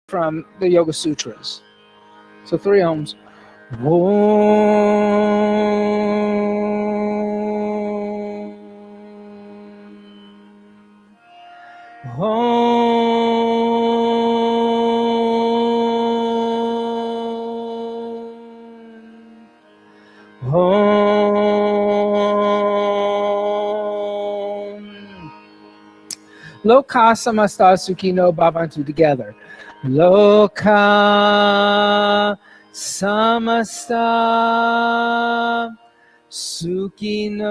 from the Yoga Sutras. So 3 ohms. Loka samasta sukhino bhavantu together. Loka samasta sukhino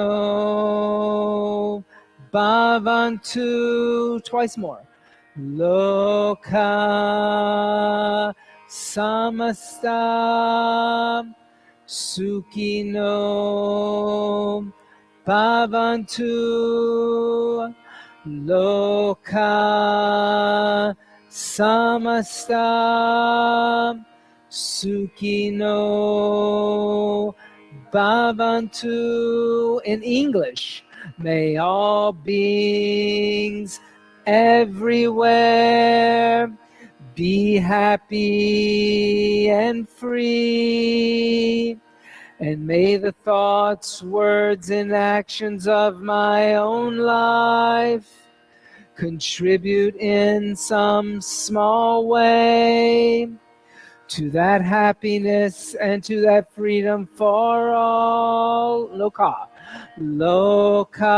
bhavantu. Twice more. Loka samasta sukhino bhavantu. Loka samasta sukhino bhavantu. In English, may all beings everywhere be happy and free. And may the thoughts, words, and actions of my own life contribute in some small way to that happiness and to that freedom for all. Loka. Loka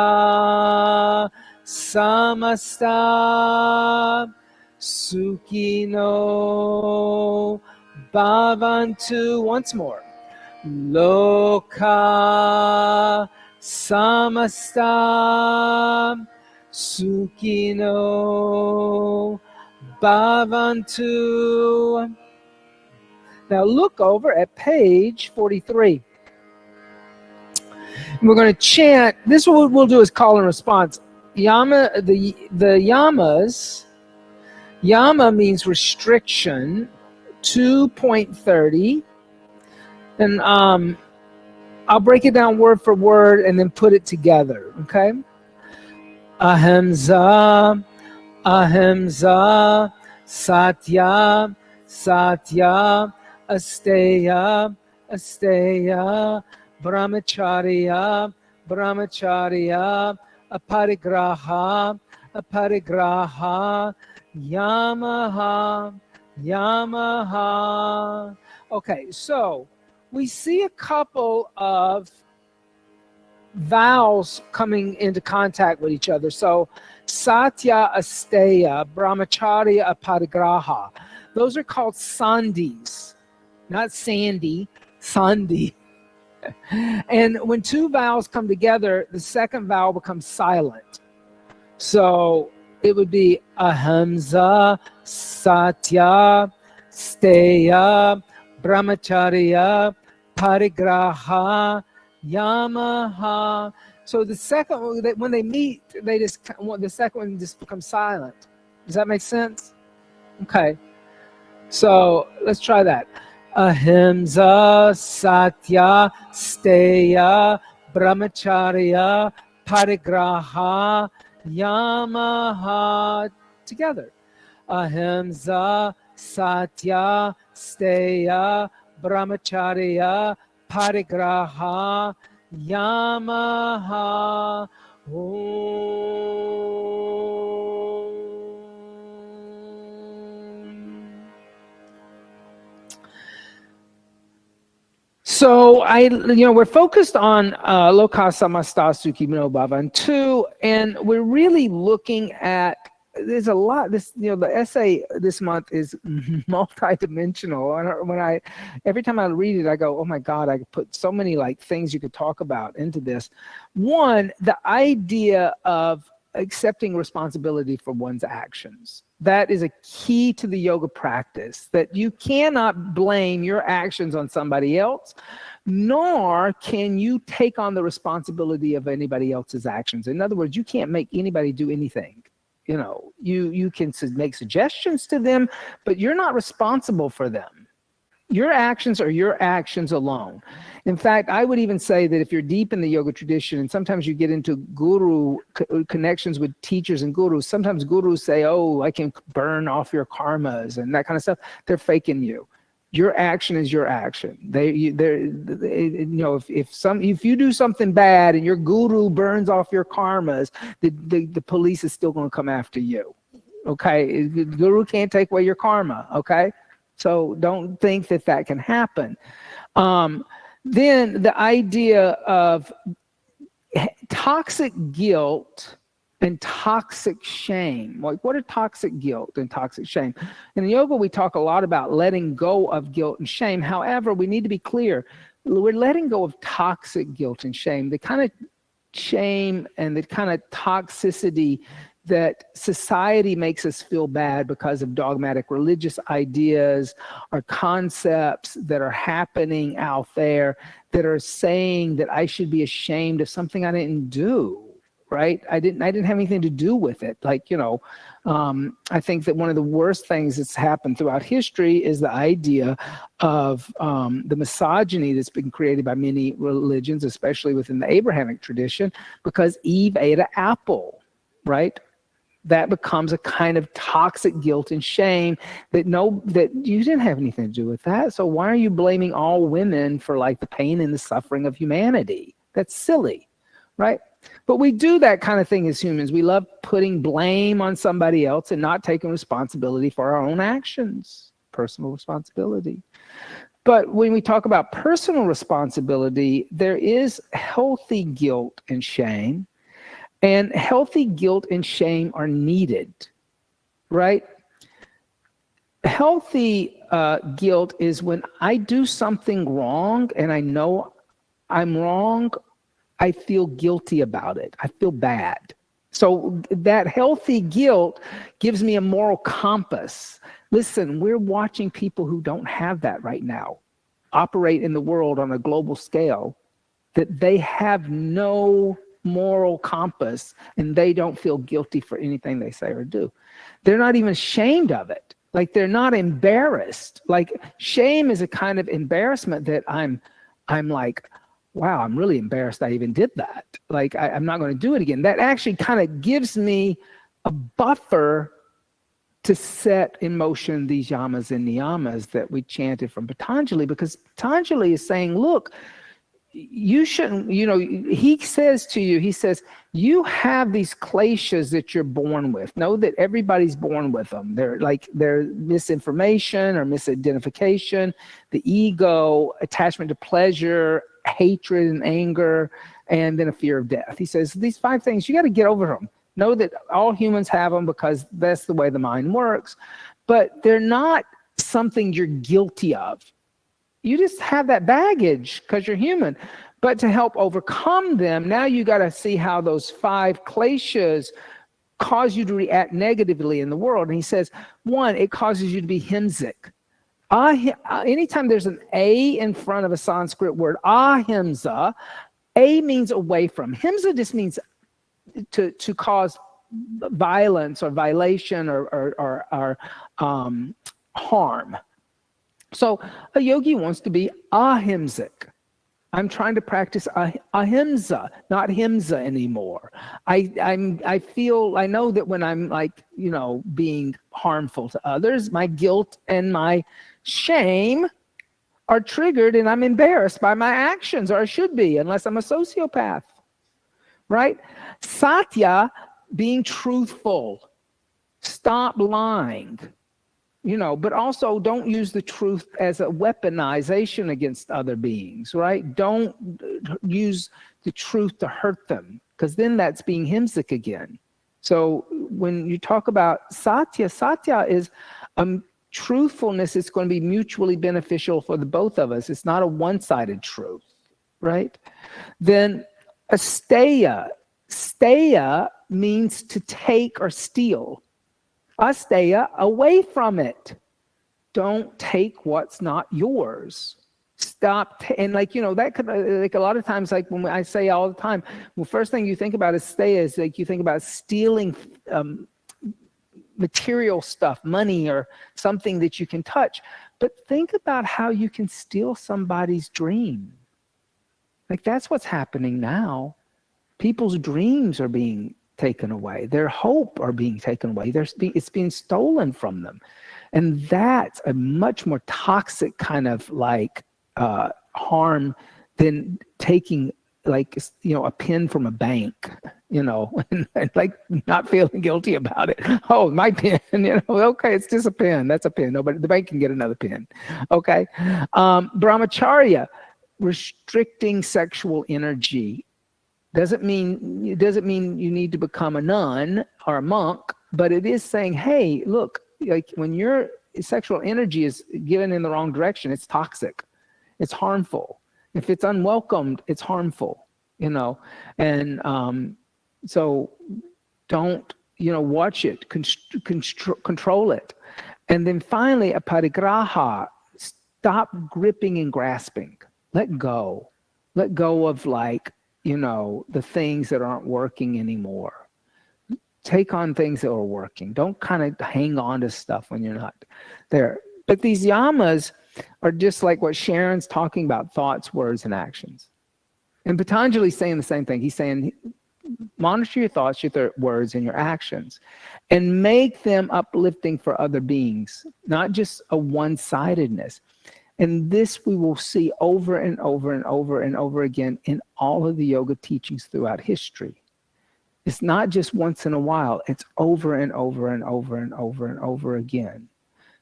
samasta sukhino bhavantu. Once more. Loka samasta sukhino bhavantu. Now look over at page 43. We're going to chant. This what we'll do is call and response. Yama, the yamas. Yama means restriction. 2.30. And I'll break it down word for word and then put it together, okay? Ahimsa, ahimsa, satya, satya, asteya, asteya, brahmacharya, brahmacharya, aparigraha, aparigraha, yamaha, yamaha. Okay, so we see a couple of vowels coming into contact with each other. So satya, asteya, brahmacharya, aparigraha. Those are called sandhis, not sandy, sandhi. And when two vowels come together, the second vowel becomes silent. So it would be ahimsa, satya, steya, brahmacharya, parigraha, yamaha. So the second one, when they meet, the second one just becomes silent. Does that make sense? Okay. So let's try that. Ahimsa, satya, steya, brahmacharya, parigraha, yamaha. Together. Ahimsa, satya, steya, brahmacharya, parigraha, yamaha. So we're focused on Loka Samasta Sukhino Bhavantu, and we're really looking at. There's a lot. The essay this month is multidimensional. Every time I read it, I go, "Oh my God!" I could put so many things you could talk about into this. One, the idea of accepting responsibility for one's actions. That is a key to the yoga practice. That you cannot blame your actions on somebody else, nor can you take on the responsibility of anybody else's actions. In other words, you can't make anybody do anything. You can make suggestions to them, but you're not responsible for them. Your actions are your actions alone. In fact, I would even say that if you're deep in the yoga tradition, and sometimes you get into guru connections with teachers and gurus, sometimes gurus say, oh, I can burn off your karmas and that kind of stuff. They're faking you. Your action is your action. If you do something bad and your guru burns off your karmas, the police is still going to come after you. Okay, the guru can't take away your karma. Okay, so don't think that can happen. Then the idea of toxic guilt and toxic shame. Like, what are toxic guilt and toxic shame? In yoga, we talk a lot about letting go of guilt and shame. However, we need to be clear. We're letting go of toxic guilt and shame, the kind of shame and the kind of toxicity that society makes us feel bad because of dogmatic religious ideas or concepts that are happening out there that are saying that I should be ashamed of something I didn't do, right? I didn't have anything to do with it. Like, I think that one of the worst things that's happened throughout history is the idea of the misogyny that's been created by many religions, especially within the Abrahamic tradition, because Eve ate an apple, right? That becomes a kind of toxic guilt and shame that you didn't have anything to do with that. So why are you blaming all women for like the pain and the suffering of humanity? That's silly, right? But we do that kind of thing as humans. We love putting blame on somebody else and not taking responsibility for our own actions, personal responsibility. But when we talk about personal responsibility, there is healthy guilt and shame. And healthy guilt and shame are needed, right? Healthy guilt is when I do something wrong and I know I'm wrong, I feel guilty about it. I feel bad. So that healthy guilt gives me a moral compass. Listen, we're watching people who don't have that right now operate in the world on a global scale, that they have no moral compass and they don't feel guilty for anything they say or do. They're not even ashamed of it. Like, they're not embarrassed. Like, shame is a kind of embarrassment that I'm like, wow, I'm really embarrassed I even did that. Like, I'm not going to do it again. That actually kind of gives me a buffer to set in motion these yamas and niyamas that we chanted from Patanjali, because Patanjali is saying, look, you shouldn't, he says to you, you have these kleshas that you're born with. Know that everybody's born with them. They're misinformation or misidentification, the ego, attachment to pleasure, hatred and anger, and then a fear of death. He says, these 5 things, you got to get over them. Know that all humans have them because that's the way the mind works, but they're not something you're guilty of. You just have that baggage because you're human. But to help overcome them, now you got to see how those 5 kleshas cause you to react negatively in the world. And he says, 1, it causes you to be himsic. Anytime there's an A in front of a Sanskrit word, ahimsa, A means away from. Himsa just means to cause violence or violation or harm. So a yogi wants to be ahimsic. I'm trying to practice ahimsa, not himsa anymore. I know that when I'm being harmful to others, my guilt and my shame are triggered and I'm embarrassed by my actions, or I should be, unless I'm a sociopath, right? Satya, being truthful. Stop lying. But also don't use the truth as a weaponization against other beings, right? Don't use the truth to hurt them, because then that's being himsic again. So when you talk about satya is truthfulness. It's going to be mutually beneficial for the both of us. It's not a one-sided truth, right? Then asteya means to take or steal. Asteya, away from it. Don't take what's not yours. Stop. And that could, a lot of times, when I say all the time, well, first thing you think about is steya is you think about stealing material stuff, money or something that you can touch. But think about how you can steal somebody's dream. Like that's what's happening now. People's dreams are being taken away. Their hope are being taken away. It's being stolen from them. And that's a much more toxic kind of like harm than taking like, a pen from a bank, and like not feeling guilty about it. Oh, my pen, okay, it's just a pen. That's a pen. Nobody, the bank can get another pen. Okay. Brahmacharya, restricting sexual energy. Doesn't mean you need to become a nun or a monk, but it is saying, hey, look, like when your sexual energy is given in the wrong direction, it's toxic, it's harmful. If it's unwelcomed, it's harmful, and so don't, watch it, control it. And then finally, a parigraha, stop gripping and grasping. Let go of like, the things that aren't working anymore. Take on things that are working. Don't kind of hang on to stuff when you're not there. But these yamas are just like what Sharon's talking about, thoughts, words, and actions. And Patanjali's saying the same thing. He's saying, monitor your thoughts, your words, and your actions, and make them uplifting for other beings, not just a one-sidedness. And this we will see over and over and over and over again in all of the yoga teachings throughout history. It's not just once in a while, it's over and over and over and over and over again.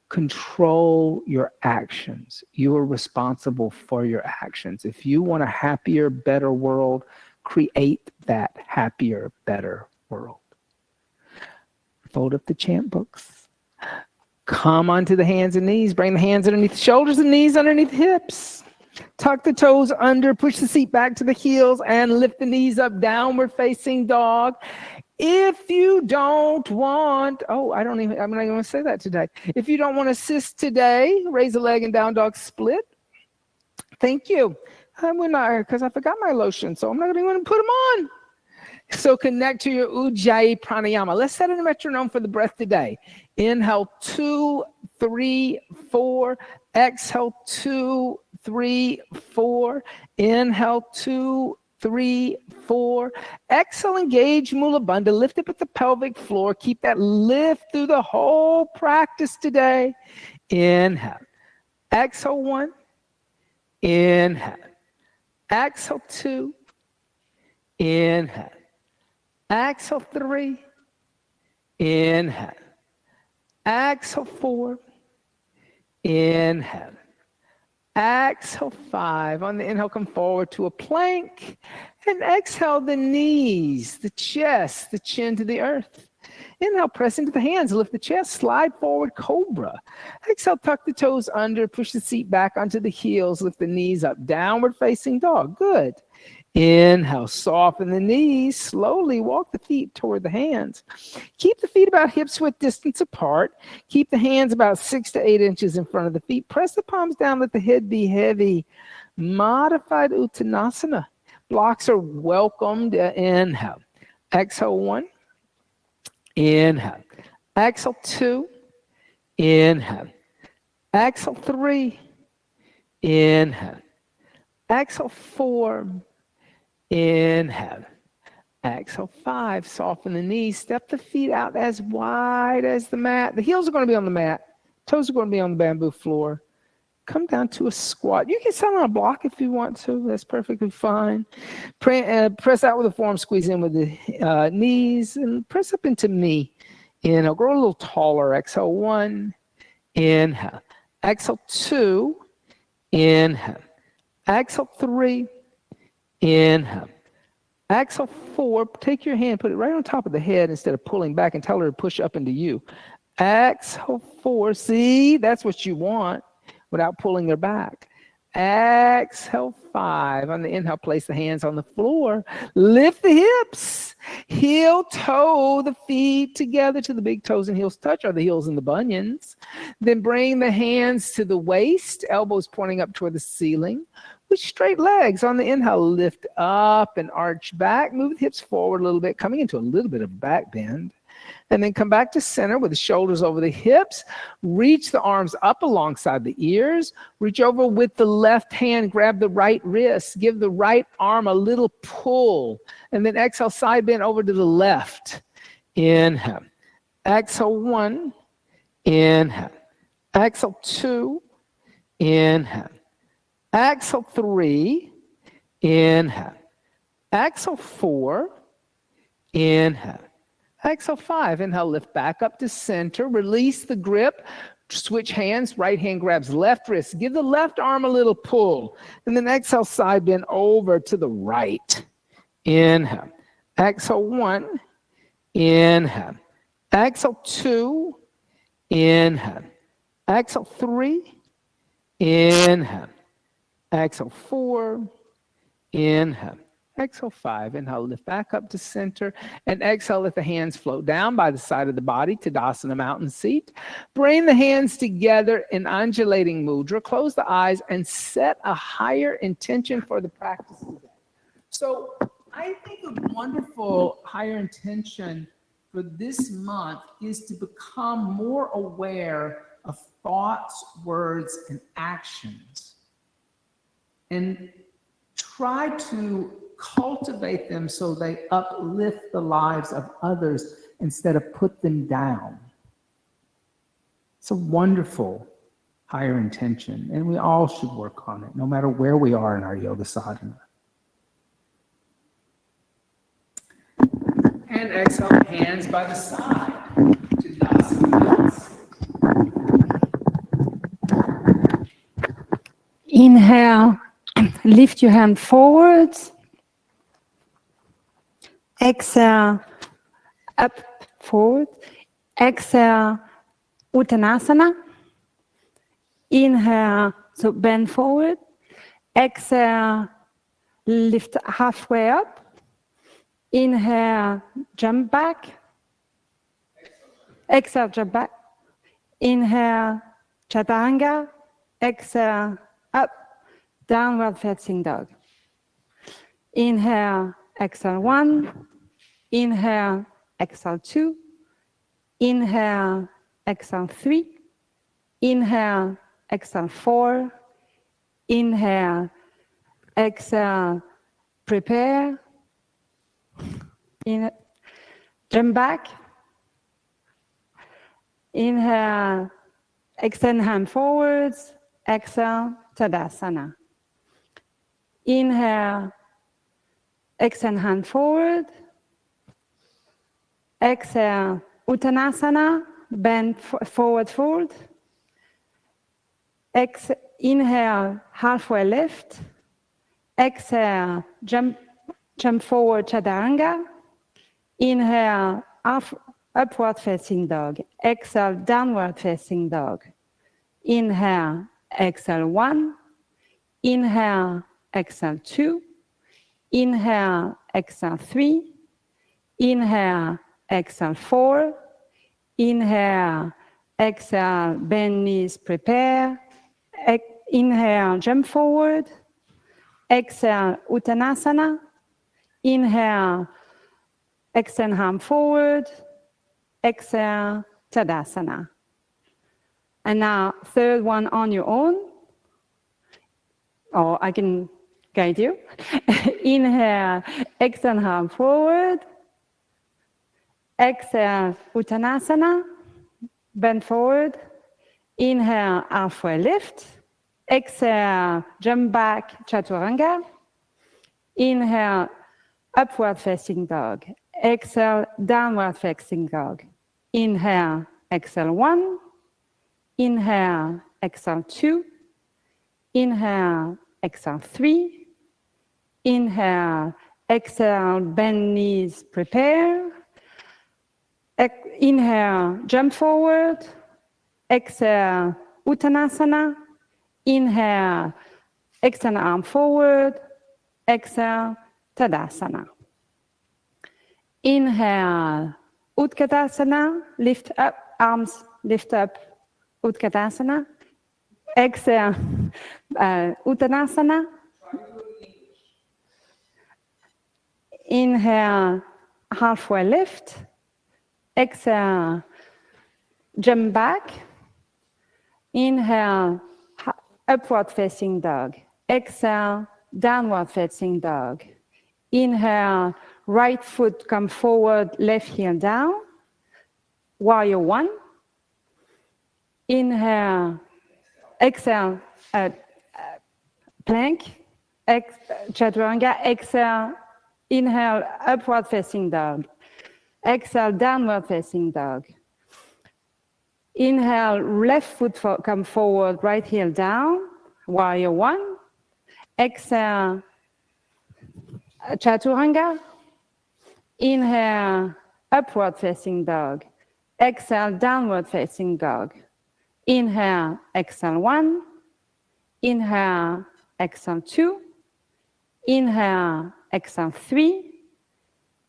Control your actions. You are responsible for your actions. If you want a happier, better world, create that happier, better world. Fold up the chant books. Come onto the hands and knees. Bring the hands underneath the shoulders and knees underneath the hips. Tuck the toes under, push the seat back to the heels, and lift the knees up, downward facing dog. If you don't want, I'm not going to say that today. If you don't want to assist today, raise a leg and down dog split. Thank you. Because I forgot my lotion, so I'm not even going to put them on. So connect to your Ujjayi pranayama. Let's set a metronome for the breath today. Inhale, 2, 3, 4. Exhale, 2, 3, 4. Inhale, 2, 3, 4. Exhale, engage Mula Bandha. Lift up at the pelvic floor. Keep that lift through the whole practice today. Inhale. Exhale, 1. Inhale. Exhale, 2. Inhale. Exhale, 3. Inhale. Exhale, 4. Inhale. Exhale, 5. On the inhale, come forward to a plank. And exhale, the knees, the chest, the chin to the earth. Inhale, press into the hands, lift the chest, slide forward, cobra. Exhale, tuck the toes under, push the seat back onto the heels, lift the knees up, downward facing dog. Good. Inhale, soften the knees, slowly walk the feet toward the hands. Keep the feet about hips width distance apart. Keep the hands about 6 to 8 inches in front of the feet. Press the palms down, let the head be heavy. Modified Uttanasana. Blocks are welcomed. Inhale. Exhale, 1. Inhale. Exhale, 2. Inhale. Exhale, 3. Inhale. Exhale, 4. Inhale. Exhale, 5. Soften the knees. Step the feet out as wide as the mat. The heels are going to be on the mat. Toes are going to be on the bamboo floor. Come down to a squat. You can sit on a block if you want to. That's perfectly fine. Press out with the forearm. Squeeze in with the knees. And press up into me. Inhale. Grow a little taller. Exhale, 1. Inhale. Exhale, 2. Inhale. Exhale, 3. Inhale. Exhale, 4. Take your hand, put it right on top of the head instead of pulling back, and tell her to push up into you. Exhale, 4. See, that's what you want without pulling her back. Exhale, 5. On the inhale, place the hands on the floor. Lift the hips. Heel toe the feet together to the big toes and heels touch, or the heels and the bunions. Then bring the hands to the waist, elbows pointing up toward the ceiling. With straight legs. On the inhale, lift up and arch back. Move the hips forward a little bit, coming into a little bit of back bend. And then come back to center with the shoulders over the hips. Reach the arms up alongside the ears. Reach over with the left hand, grab the right wrist. Give the right arm a little pull. And then exhale, side bend over to the left. Inhale. Exhale, 1. Inhale. Exhale, 2. Inhale. Exhale, 3. Inhale. Exhale, 4. Inhale. Exhale, 5. Inhale, lift back up to center. Release the grip. Switch hands. Right hand grabs left wrist. Give the left arm a little pull. And then exhale, side bend over to the right. Inhale. Exhale, 1. Inhale. Exhale, 2. Inhale. Exhale, 3. Inhale. Exhale, 4. Inhale. Exhale, 5. Inhale, lift back up to center. And exhale, let the hands float down by the side of the body, Tadasana Mountain Seat. Bring the hands together in undulating mudra. Close the eyes and set a higher intention for the practice today. So I think a wonderful higher intention for this month is to become more aware of thoughts, words, and actions. And try to cultivate them so they uplift the lives of others instead of put them down. It's a wonderful higher intention, and we all should work on it, no matter where we are in our yoga sadhana. And exhale, hands by the side. Tadasana. Inhale, lift your hand forwards. Exhale, up, forward. Exhale, Uttanasana. Inhale, so bend forward. Exhale, lift halfway up. Inhale, jump back. Exhale, jump back. Inhale, chaturanga. Exhale, up, downward facing dog. Inhale, exhale 1. Inhale, exhale 2. Inhale, exhale 3. Inhale, exhale 4. Inhale, exhale, prepare. Jump back. Inhale, extend hand forwards. Exhale, Tadasana. Inhale, extend hand forward. Exhale, Uttanasana, bend forward fold. Inhale, halfway lift. Exhale, jump forward, Chaturanga. Inhale, upward facing dog. Exhale, downward facing dog. Inhale, exhale 1. Inhale, exhale 2. Inhale, exhale 3. Inhale, exhale 4. Inhale, exhale, bend knees, prepare. Inhale, jump forward. Exhale, Uttanasana. Inhale, extend arm forward. Exhale, Tadasana. And now, third one on your own. Or I can guide you. Inhale, extend arm forward. Exhale, Uttanasana. Bend forward. Inhale, halfway lift. Exhale, jump back, Chaturanga. Inhale, upward facing dog. Exhale, downward facing dog. Inhale, exhale 1. Inhale, exhale 2. Inhale, exhale 3. Inhale, exhale, bend knees, prepare. Inhale, jump forward. Exhale, Uttanasana. Inhale, extend arm forward. Exhale, Tadasana. Inhale, Utkatasana, lift up, arms lift up, Utkatasana. Exhale, Uttanasana. Inhale, halfway lift. Exhale, jump back. Inhale, upward facing dog. Exhale, downward facing dog. Inhale, right foot come forward, left heel down. Warrior one. Inhale, exhale, plank. Chaturanga. Exhale, inhale, upward facing dog. Exhale, downward facing dog. Inhale, left foot come forward, right heel down. Warrior one. Exhale, Chaturanga. Inhale, upward facing dog. Exhale, downward facing dog. Inhale, exhale one. Inhale, exhale two. Inhale, exhale three.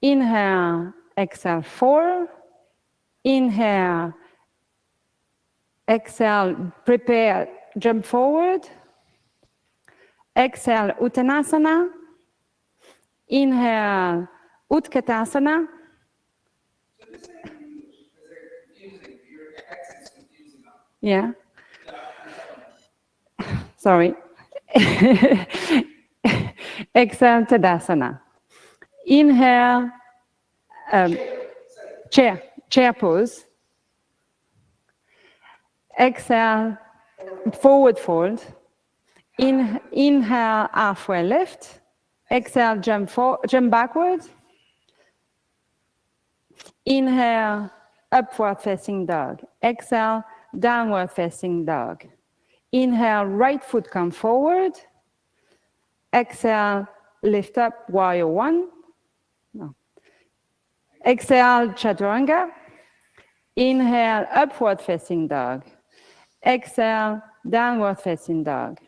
Inhale, exhale four. Inhale, exhale, prepare, jump forward. Exhale, Uttanasana. Inhale, Utkatasana. Yeah. Sorry. Exhale, Tadasana. Inhale, chair pose. Exhale, forward fold. Inhale, halfway lift. Exhale, jump backward. Inhale, upward facing dog. Exhale, downward facing dog. Inhale, right foot come forward. Exhale, lift up, warrior one. No. Exhale, chaturanga. Inhale, upward facing dog. Exhale, downward facing dog.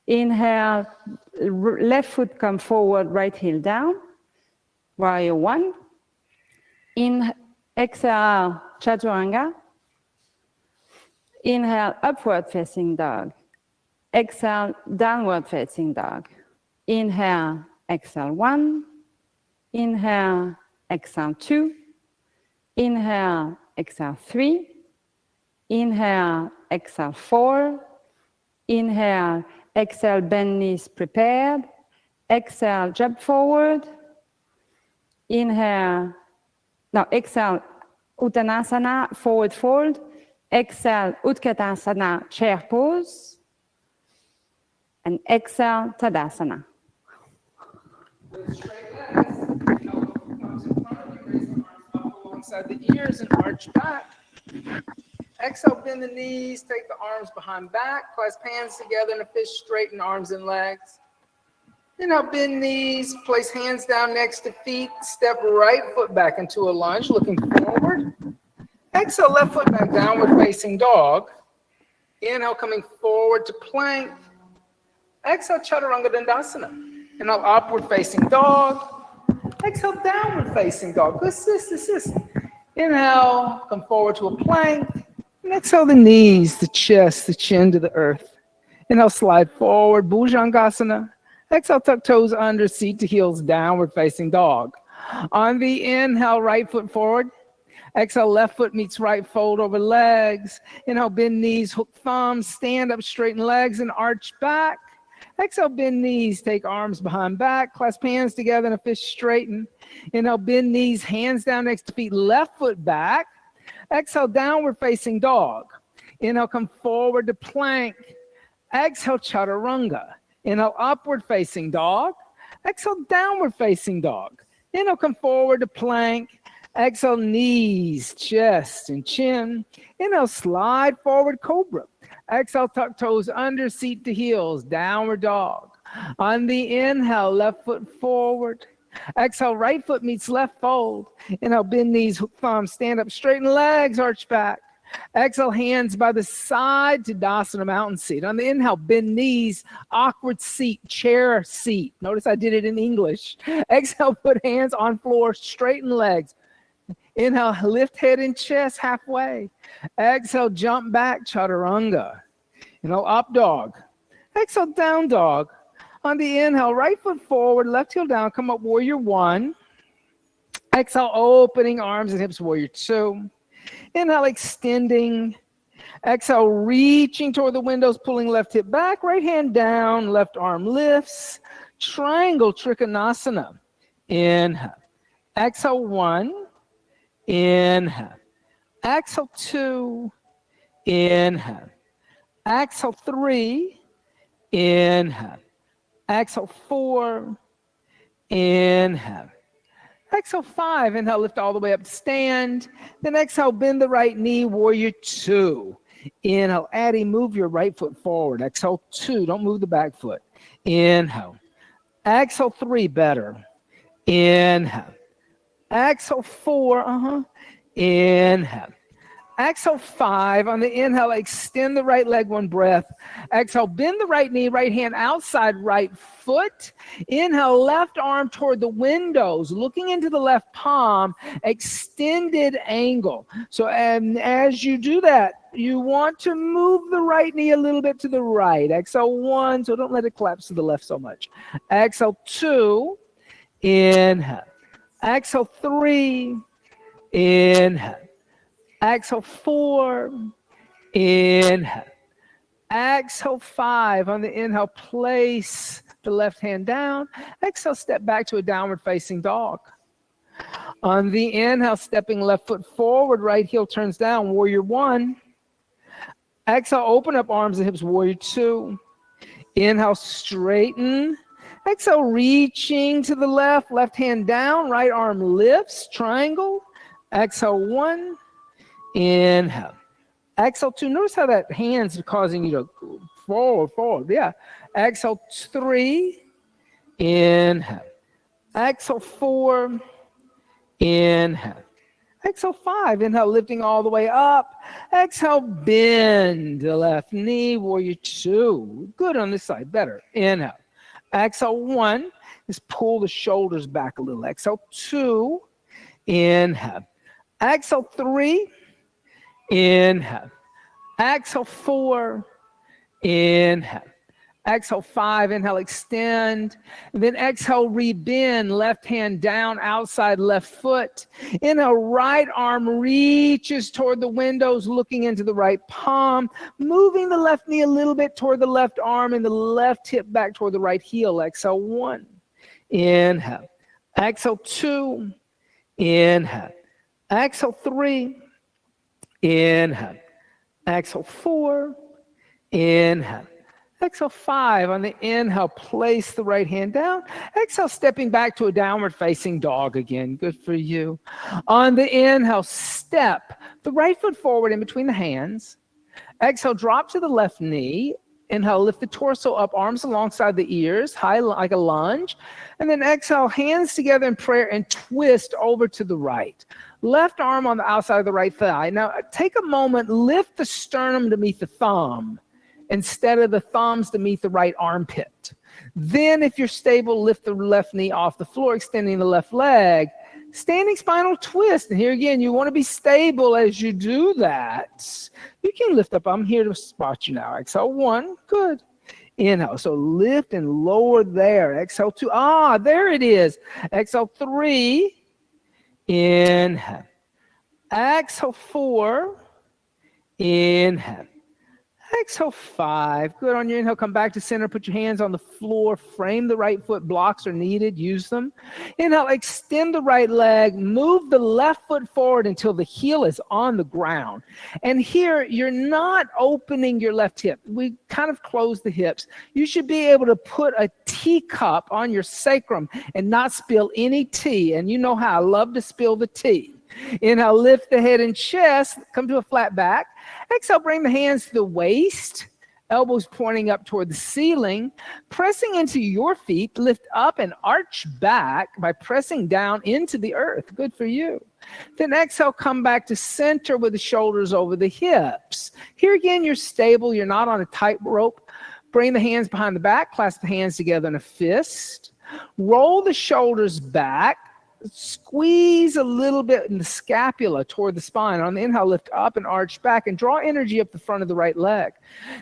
Inhale, left foot come forward, right heel down. Warrior one. Exhale, chaturanga. Inhale, upward facing dog. Exhale, downward facing dog. Inhale, exhale one. Inhale, exhale two. Inhale, exhale three. Inhale, exhale four. Inhale, exhale, bend knees prepared. Exhale, jump forward. Inhale, now exhale, Uttanasana, forward fold. Exhale, Utkatasana, chair pose. And exhale, Tadasana. Straight legs. Comes in front of you, raise the arms up alongside the ears and arch back. Exhale, bend the knees, take the arms behind back, clasp hands together in a fist, straighten arms and legs. Inhale, bend knees, place hands down next to feet, step right foot back into a lunge, looking forward. Exhale, left foot back, downward facing dog. Inhale, coming forward to plank. Exhale, chaturanga dandasana. Inhale, upward facing dog. Exhale, downward facing dog. This. Inhale, come forward to a plank. And exhale, the knees, the chest, the chin to the earth. Inhale, slide forward, Bhujangasana. Exhale, tuck toes under, seat to heels, downward facing dog. On the inhale, right foot forward. Exhale, left foot meets right, fold over legs. Inhale, bend knees, hook thumbs, stand up, straighten legs, and arch back. Exhale, bend knees, take arms behind back, clasp hands together in a fist, straighten. Inhale, bend knees, hands down next to feet, left foot back. Exhale, downward facing dog. Inhale, come forward to plank. Exhale, chaturanga. Inhale, upward facing dog. Exhale, downward facing dog. Inhale, come forward to plank. Exhale, knees, chest, and chin. Inhale, slide forward, cobra. Exhale, tuck toes under, seat to heels, downward dog. On the inhale, left foot forward. Exhale, right foot meets left fold. Inhale, bend knees, hook thumbs, stand up, straighten legs, arch back. Exhale, hands by the side to Tadasana, mountain seat. On the inhale, bend knees, awkward seat, chair seat. Notice I did it in English. Exhale, put hands on floor, straighten legs. Inhale, lift head and chest halfway. Exhale, jump back, chaturanga. Inhale, up dog. Exhale, down dog. On the inhale, right foot forward, left heel down, come up, warrior one. Exhale, opening arms and hips, warrior two. Inhale, extending. Exhale, reaching toward the windows, pulling left hip back, right hand down, left arm lifts. Triangle Trikonasana. Inhale. Exhale, one. Inhale. Exhale, two. Inhale. Exhale, three. Inhale. Exhale, four. Inhale. Exhale, five. Inhale, lift all the way up to stand. Then exhale, bend the right knee, warrior two. Inhale, Addie, move your right foot forward. Exhale, two. Don't move the back foot. Inhale. Exhale, three. Better. Inhale. Exhale, four. Inhale. Exhale, five. On the inhale, extend the right leg, one breath. Exhale, bend the right knee, right hand outside right foot. Inhale, left arm toward the windows, looking into the left palm, extended angle. So as you do that, you want to move the right knee a little bit to the right. Exhale, one, so don't let it collapse to the left so much. Exhale, two. Inhale. Exhale, three. Inhale. Exhale, four. Inhale. Exhale, five. On the inhale, place the left hand down. Exhale, step back to a downward facing dog. On the inhale, stepping left foot forward, right heel turns down, warrior one. Exhale, open up arms and hips, warrior two. Inhale, straighten. Exhale, reaching to the left, left hand down, right arm lifts, triangle. Exhale, one. Inhale. Exhale, two. Notice how that hand's causing you to forward. Yeah. Exhale, three. Inhale. Exhale, four. Inhale. Exhale, five. Inhale, lifting all the way up. Exhale, bend the left knee, warrior two. Good on this side, better. Inhale. Exhale, one. Just pull the shoulders back a little. Exhale, two. Inhale. Exhale, three. Inhale. Exhale, four. Inhale. Exhale, five. Inhale, extend. And then exhale, rebend. Left hand down, outside left foot. Inhale, right arm reaches toward the windows, looking into the right palm. Moving the left knee a little bit toward the left arm and the left hip back toward the right heel. Exhale, one. Inhale. Exhale, two. Inhale. Exhale, three. Inhale. Exhale, four. Inhale. Exhale, five. On the inhale, place the right hand down. Exhale, stepping back to a downward facing dog again. Good for you. On the inhale, step the right foot forward in between the hands. Exhale, drop to the left knee. Inhale, lift the torso up, arms alongside the ears, high like a lunge. And then exhale, hands together in prayer and twist over to the right. Left arm on the outside of the right thigh. Now, take a moment, lift the sternum to meet the thumb instead of the thumbs to meet the right armpit. Then, if you're stable, lift the left knee off the floor, extending the left leg. Standing spinal twist. And here again, you want to be stable as you do that. You can lift up. I'm here to spot you now. Exhale, one. Good. Inhale. So lift and lower there. Exhale, two. There it is. Exhale, three. Inhale. Exhale, four. Inhale. Exhale, five. Good. On your inhale, come back to center. Put your hands on the floor. Frame the right foot. Blocks are needed. Use them. Inhale, extend the right leg. Move the left foot forward until the heel is on the ground. And here, you're not opening your left hip. We kind of close the hips. You should be able to put a teacup on your sacrum and not spill any tea. And you know how I love to spill the tea. Inhale, lift the head and chest. Come to a flat back. Exhale, bring the hands to the waist. Elbows pointing up toward the ceiling. Pressing into your feet. Lift up and arch back by pressing down into the earth. Good for you. Then exhale, come back to center with the shoulders over the hips. Here again, you're stable. You're not on a tightrope. Bring the hands behind the back. Clasp the hands together in a fist. Roll the shoulders back. Squeeze a little bit in the scapula toward the spine. On the inhale, lift up and arch back and draw energy up the front of the right leg.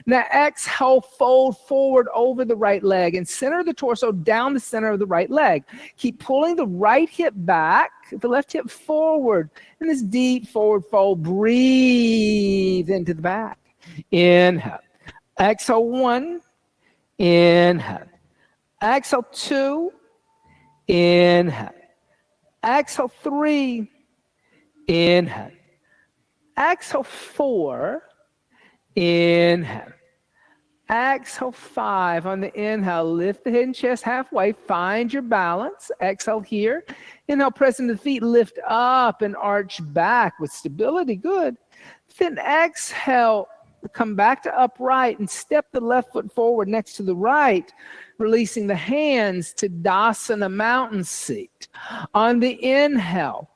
Now exhale, fold forward over the right leg and center the torso down the center of the right leg. Keep pulling the right hip back, the left hip forward. In this deep forward fold, breathe into the back. Inhale. Exhale, 1. Inhale. Exhale, 2. Inhale. Exhale, 3. Inhale. Exhale, 4. Inhale. Exhale, 5. On the inhale, lift the head and chest halfway. Find your balance. Exhale here. Inhale, press into the feet. Lift up and arch back with stability. Good. Then exhale, come back to upright and step the left foot forward next to the right, releasing the hands to Dasana mountain seat. On the inhale,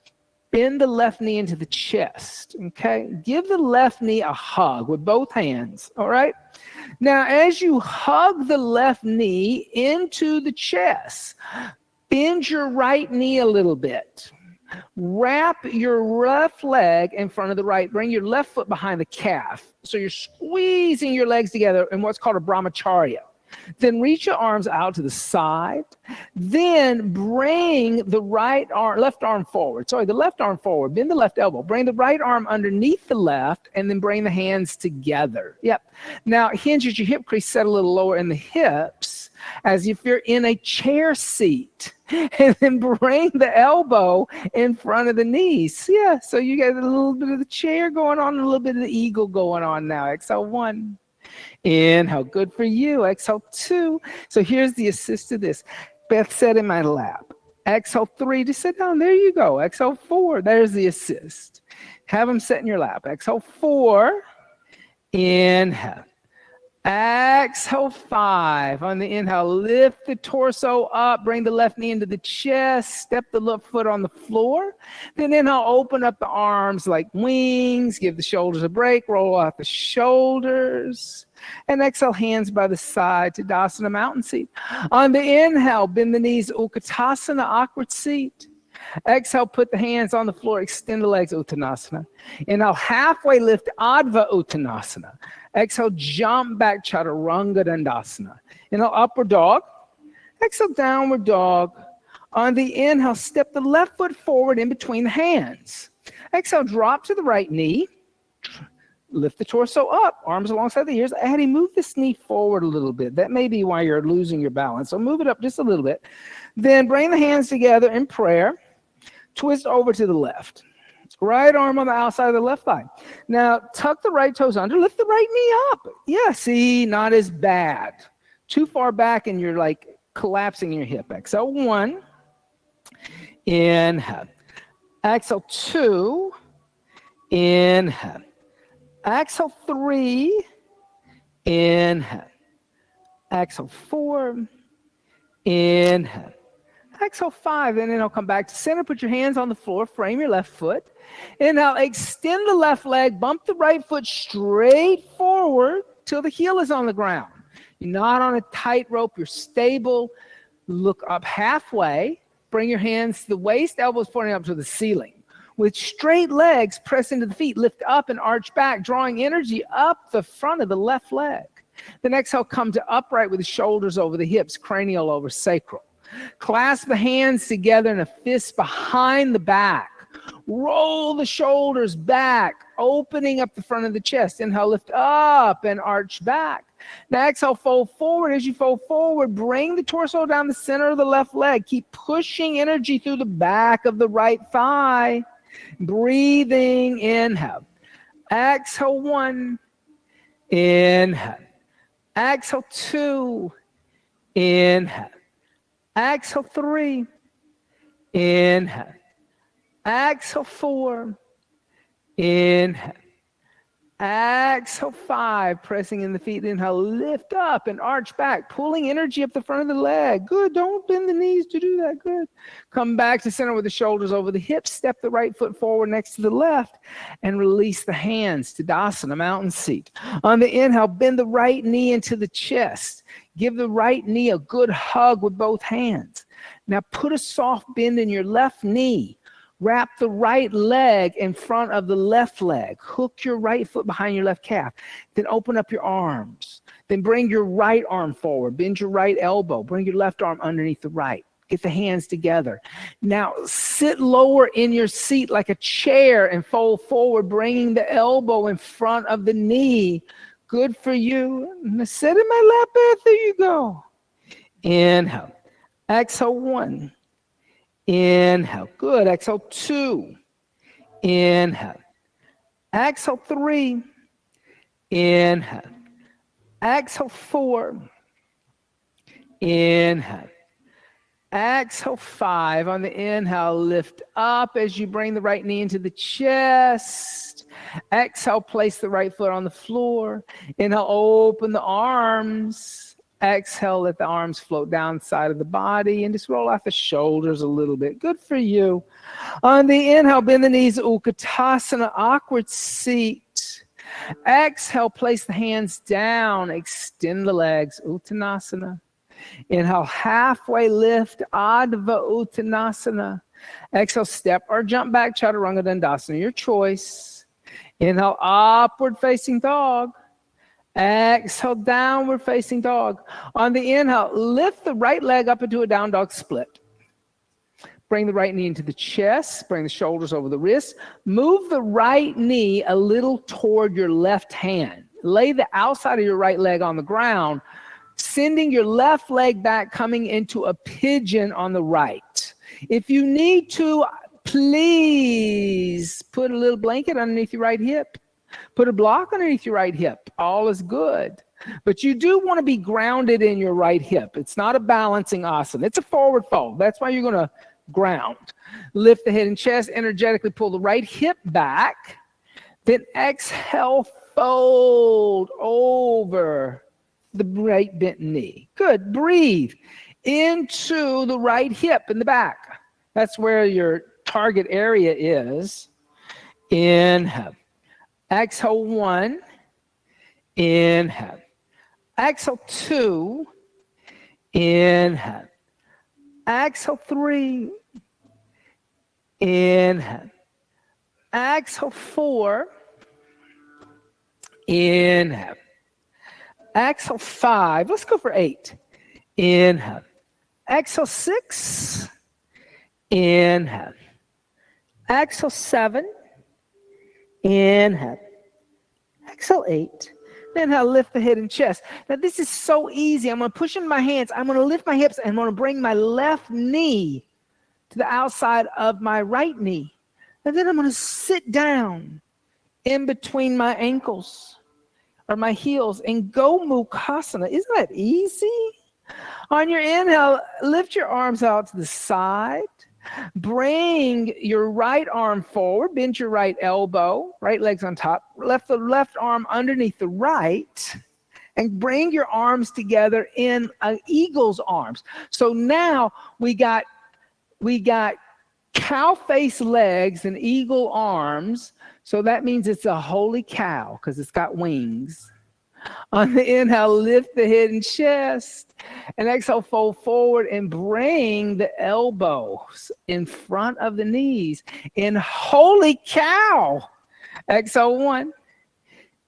bend the left knee into the chest, okay? Give the left knee a hug with both hands, all right? Now, as you hug the left knee into the chest, bend your right knee a little bit. Wrap your left leg in front of the right. Bring your left foot behind the calf. So you're squeezing your legs together in what's called a brahmacharya. Then reach your arms out to the side. Then bring the left arm forward. Sorry, the left arm forward. Bend the left elbow. Bring the right arm underneath the left, and then bring the hands together. Yep. Now hinge at your hip crease, set a little lower in the hips, as if you're in a chair seat. And then bring the elbow in front of the knees. Yeah, so you got a little bit of the chair going on, and a little bit of the eagle going on now. Exhale, 1. Inhale, good for you. Exhale, 2. So here's the assist to this. Beth said in my lap. Exhale, 3, just sit down. There you go. Exhale, 4, there's the assist. Have them sit in your lap. Exhale, 4. Inhale. Exhale, 5. On the inhale, lift the torso up, bring the left knee into the chest, step the left foot on the floor. Then inhale, open up the arms like wings, give the shoulders a break, roll out the shoulders. And exhale, hands by the side to Dasana mountain seat. On the inhale, bend the knees, Utkatasana, awkward seat. Exhale, put the hands on the floor, extend the legs, Uttanasana. Inhale, halfway lift, Adva Uttanasana. Exhale, jump back, Chaturanga Dandasana. Inhale, upward dog. Exhale, downward dog. On the inhale, step the left foot forward in between the hands. Exhale, drop to the right knee. Lift the torso up, arms alongside the ears. Addie, move this knee forward a little bit. That may be why you're losing your balance. So move it up just a little bit. Then bring the hands together in prayer. Twist over to the left. Right arm on the outside of the left thigh. Now, tuck the right toes under. Lift the right knee up. Yeah, see, not as bad. Too far back and you're like collapsing your hip. Exhale, 1. Inhale. Exhale, 2. Inhale. Exhale, 3. Inhale. Exhale, 4. Inhale. Exhale, 5. And then I'll come back to center. Put your hands on the floor. Frame your left foot. Inhale, extend the left leg. Bump the right foot straight forward till the heel is on the ground. You're not on a tightrope. You're stable. Look up halfway. Bring your hands to the waist. Elbows pointing up to the ceiling. With straight legs, press into the feet. Lift up and arch back, drawing energy up the front of the left leg. Then exhale, come to upright with the shoulders over the hips, cranial over sacral. Clasp the hands together in a fist behind the back. Roll the shoulders back, opening up the front of the chest. Inhale, lift up and arch back. Now exhale, fold forward. As you fold forward, bring the torso down the center of the left leg. Keep pushing energy through the back of the right thigh. Breathing, inhale. Exhale, 1. Inhale. Exhale, 2. Inhale. Exhale, 3. Inhale. Exhale, 4. Inhale. Exhale, 5. Pressing in the feet. Inhale, lift up and arch back, pulling energy up the front of the leg. Good. Don't bend the knees to do that. Good. Come back to center with the shoulders over the hips. Step the right foot forward next to the left and release the hands to Dasana, mountain seat. On the inhale, bend the right knee into the chest. Give the right knee a good hug with both hands. Now put a soft bend in your left knee. Wrap the right leg in front of the left leg. Hook your right foot behind your left calf. Then open up your arms. Then bring your right arm forward. Bend your right elbow. Bring your left arm underneath the right. Get the hands together. Now sit lower in your seat like a chair and fold forward, bringing the elbow in front of the knee. Good for you. Now sit in my lap bed. There you go. Inhale. Exhale, 1. Inhale. Good. Exhale, 2. Inhale. Exhale, 3. Inhale. Exhale, 4. Inhale. Exhale, 5. On the inhale, lift up as you bring the right knee into the chest. Exhale, place the right foot on the floor. Inhale, open the arms. Exhale, let the arms float down the side of the body and just roll out the shoulders a little bit. Good for you. On the inhale, bend the knees, Utkatasana, awkward seat. Exhale, place the hands down, extend the legs, Uttanasana. Inhale, halfway lift, Adva Uttanasana. Exhale, step or jump back, Chaturanga Dandasana, your choice. Inhale, upward facing dog. Exhale, downward facing dog. On the inhale, lift the right leg up into a down dog split. Bring the right knee into the chest. Bring the shoulders over the wrists. Move the right knee a little toward your left hand. Lay the outside of your right leg on the ground, sending your left leg back, coming into a pigeon on the right. If you need to, please put a little blanket underneath your right hip. Put a block underneath your right hip. All is good. But you do want to be grounded in your right hip. It's not a balancing asana. It's a forward fold. That's why you're going to ground. Lift the head and chest. Energetically pull the right hip back. Then exhale, fold over the right bent knee. Good. Breathe into the right hip in the back. That's where your target area is. Inhale. Exhale, 1. Inhale. Exhale, 2. Inhale. Exhale, 3. Inhale. Exhale, 4. Inhale. Exhale, 5. Let's go for 8. Inhale. Exhale, 6. Inhale. Exhale, 7. Inhale. Exhale, 8. Inhale, lift the head and chest. Now this is so easy. I'm going to push in my hands. I'm going to lift my hips and I'm going to bring my left knee to the outside of my right knee. And then I'm going to sit down in between my ankles or my heels and go Mukhasana. Isn't that easy? On your inhale, lift your arms out to the side. Bring your right arm forward, bend your right elbow, right leg's on top, the left arm underneath the right, and bring your arms together in an eagle's arms. So now we got cow face legs and eagle arms. So that means it's a holy cow because it's got wings. On the inhale, lift the head and chest. And exhale, fold forward and bring the elbows in front of the knees. In holy cow. Exhale, 1.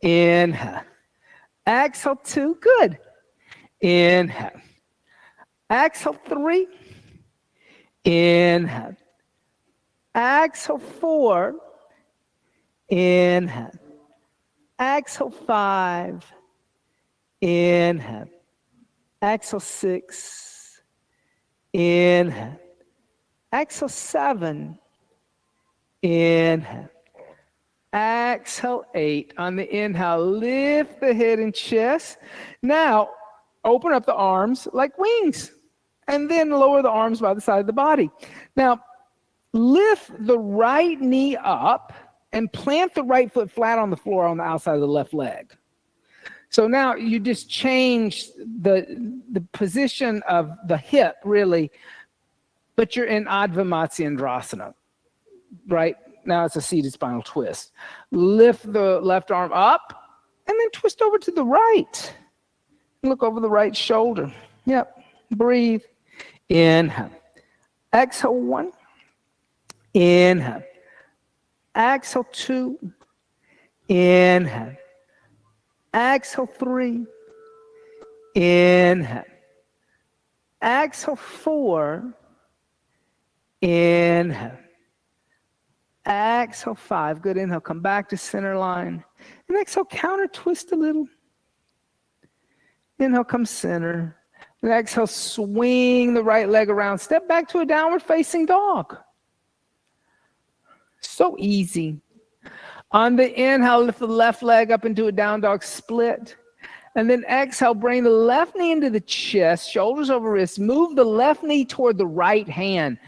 Inhale. Exhale, 2. Good. Inhale. Exhale, 3. Inhale. Exhale, 4. Inhale. Exhale, 5. Inhale. Exhale, 6. Inhale. Exhale, 7. Inhale. Exhale, 8. On the inhale, lift the head and chest. Now, open up the arms like wings. And then lower the arms by the side of the body. Now, lift the right knee up and plant the right foot flat on the floor on the outside of the left leg. So now you just change the position of the hip, really, but you're in Adva Matsyendrasana, right? Now it's a seated spinal twist. Lift the left arm up and then twist over to the right. Look over the right shoulder. Yep. Breathe. Inhale. Exhale 1. Inhale. Exhale 2. Inhale. Exhale 3. Inhale. Exhale 4. Inhale. Exhale 5. Good. Inhale. Come back to center line. And exhale, counter twist a little. Inhale, come center. And exhale, swing the right leg around. Step back to a downward facing dog. So easy. On the inhale, lift the left leg up into a down dog split. And then exhale, bring the left knee into the chest, shoulders over wrists. Move the left knee toward the right hand.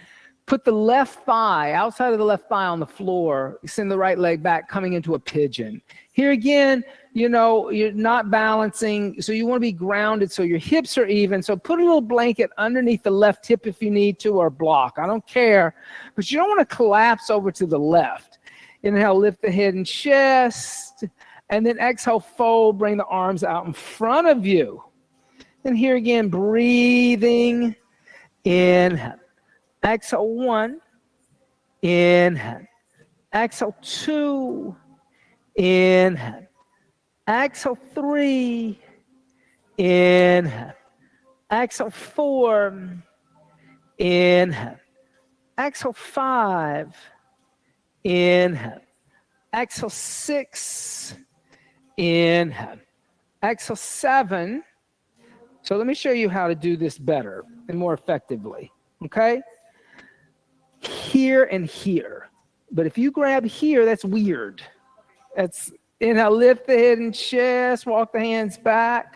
Put the left thigh, outside of the left thigh on the floor. Send the right leg back, coming into a pigeon. Here again, you know, you're not balancing, so you want to be grounded so your hips are even. So put a little blanket underneath the left hip if you need to, or block. I don't care. But you don't want to collapse over to the left. Inhale, lift the head and chest. And then exhale, fold, bring the arms out in front of you. And here again, breathing. Inhale. Exhale 1. Inhale. Exhale 2. Inhale. Exhale 3. Inhale. Exhale 4. Inhale. Exhale 5. Inhale. Exhale 6. Inhale. Exhale 7. So let me show you how to do this better and more effectively. Okay? Here and here. But if you grab here, that's weird. That's inhale, lift the head and chest, walk the hands back.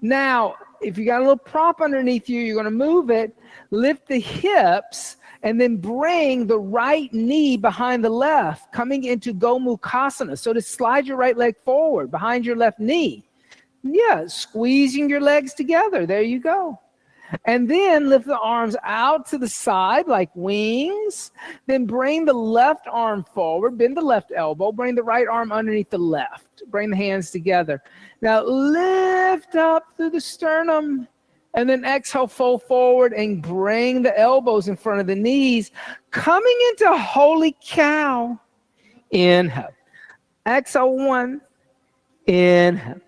Now, if you got a little prop underneath you, you're going to move it, lift the hips, and then bring the right knee behind the left, coming into Gomukhasana. So to slide your right leg forward behind your left knee. Yeah, squeezing your legs together. There you go. And then lift the arms out to the side like wings. Then bring the left arm forward, bend the left elbow, bring the right arm underneath the left. Bring the hands together. Now lift up through the sternum. And then exhale, fold forward and bring the elbows in front of the knees. Coming into holy cow. Inhale. Exhale 1. Inhale.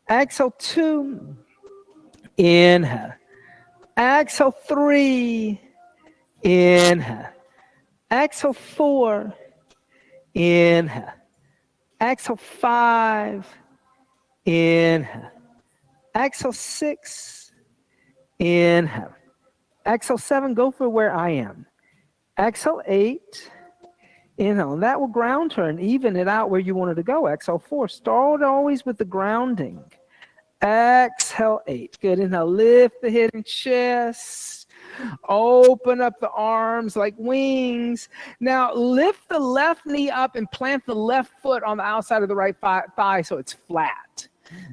Exhale 2. Inhale. Exhale 3. Inhale. Exhale 4. Inhale. Exhale 5. Inhale. Exhale 6. Inhale. Exhale 7. Go for where I am. Exhale 8. Inhale. And that will ground her and even it out where you wanted to go. Exhale 4. Start always with the grounding. Exhale 8. Good. Inhale. Lift the head and chest. Open up the arms like wings. Now lift the left knee up and plant the left foot on the outside of the right thigh so it's flat.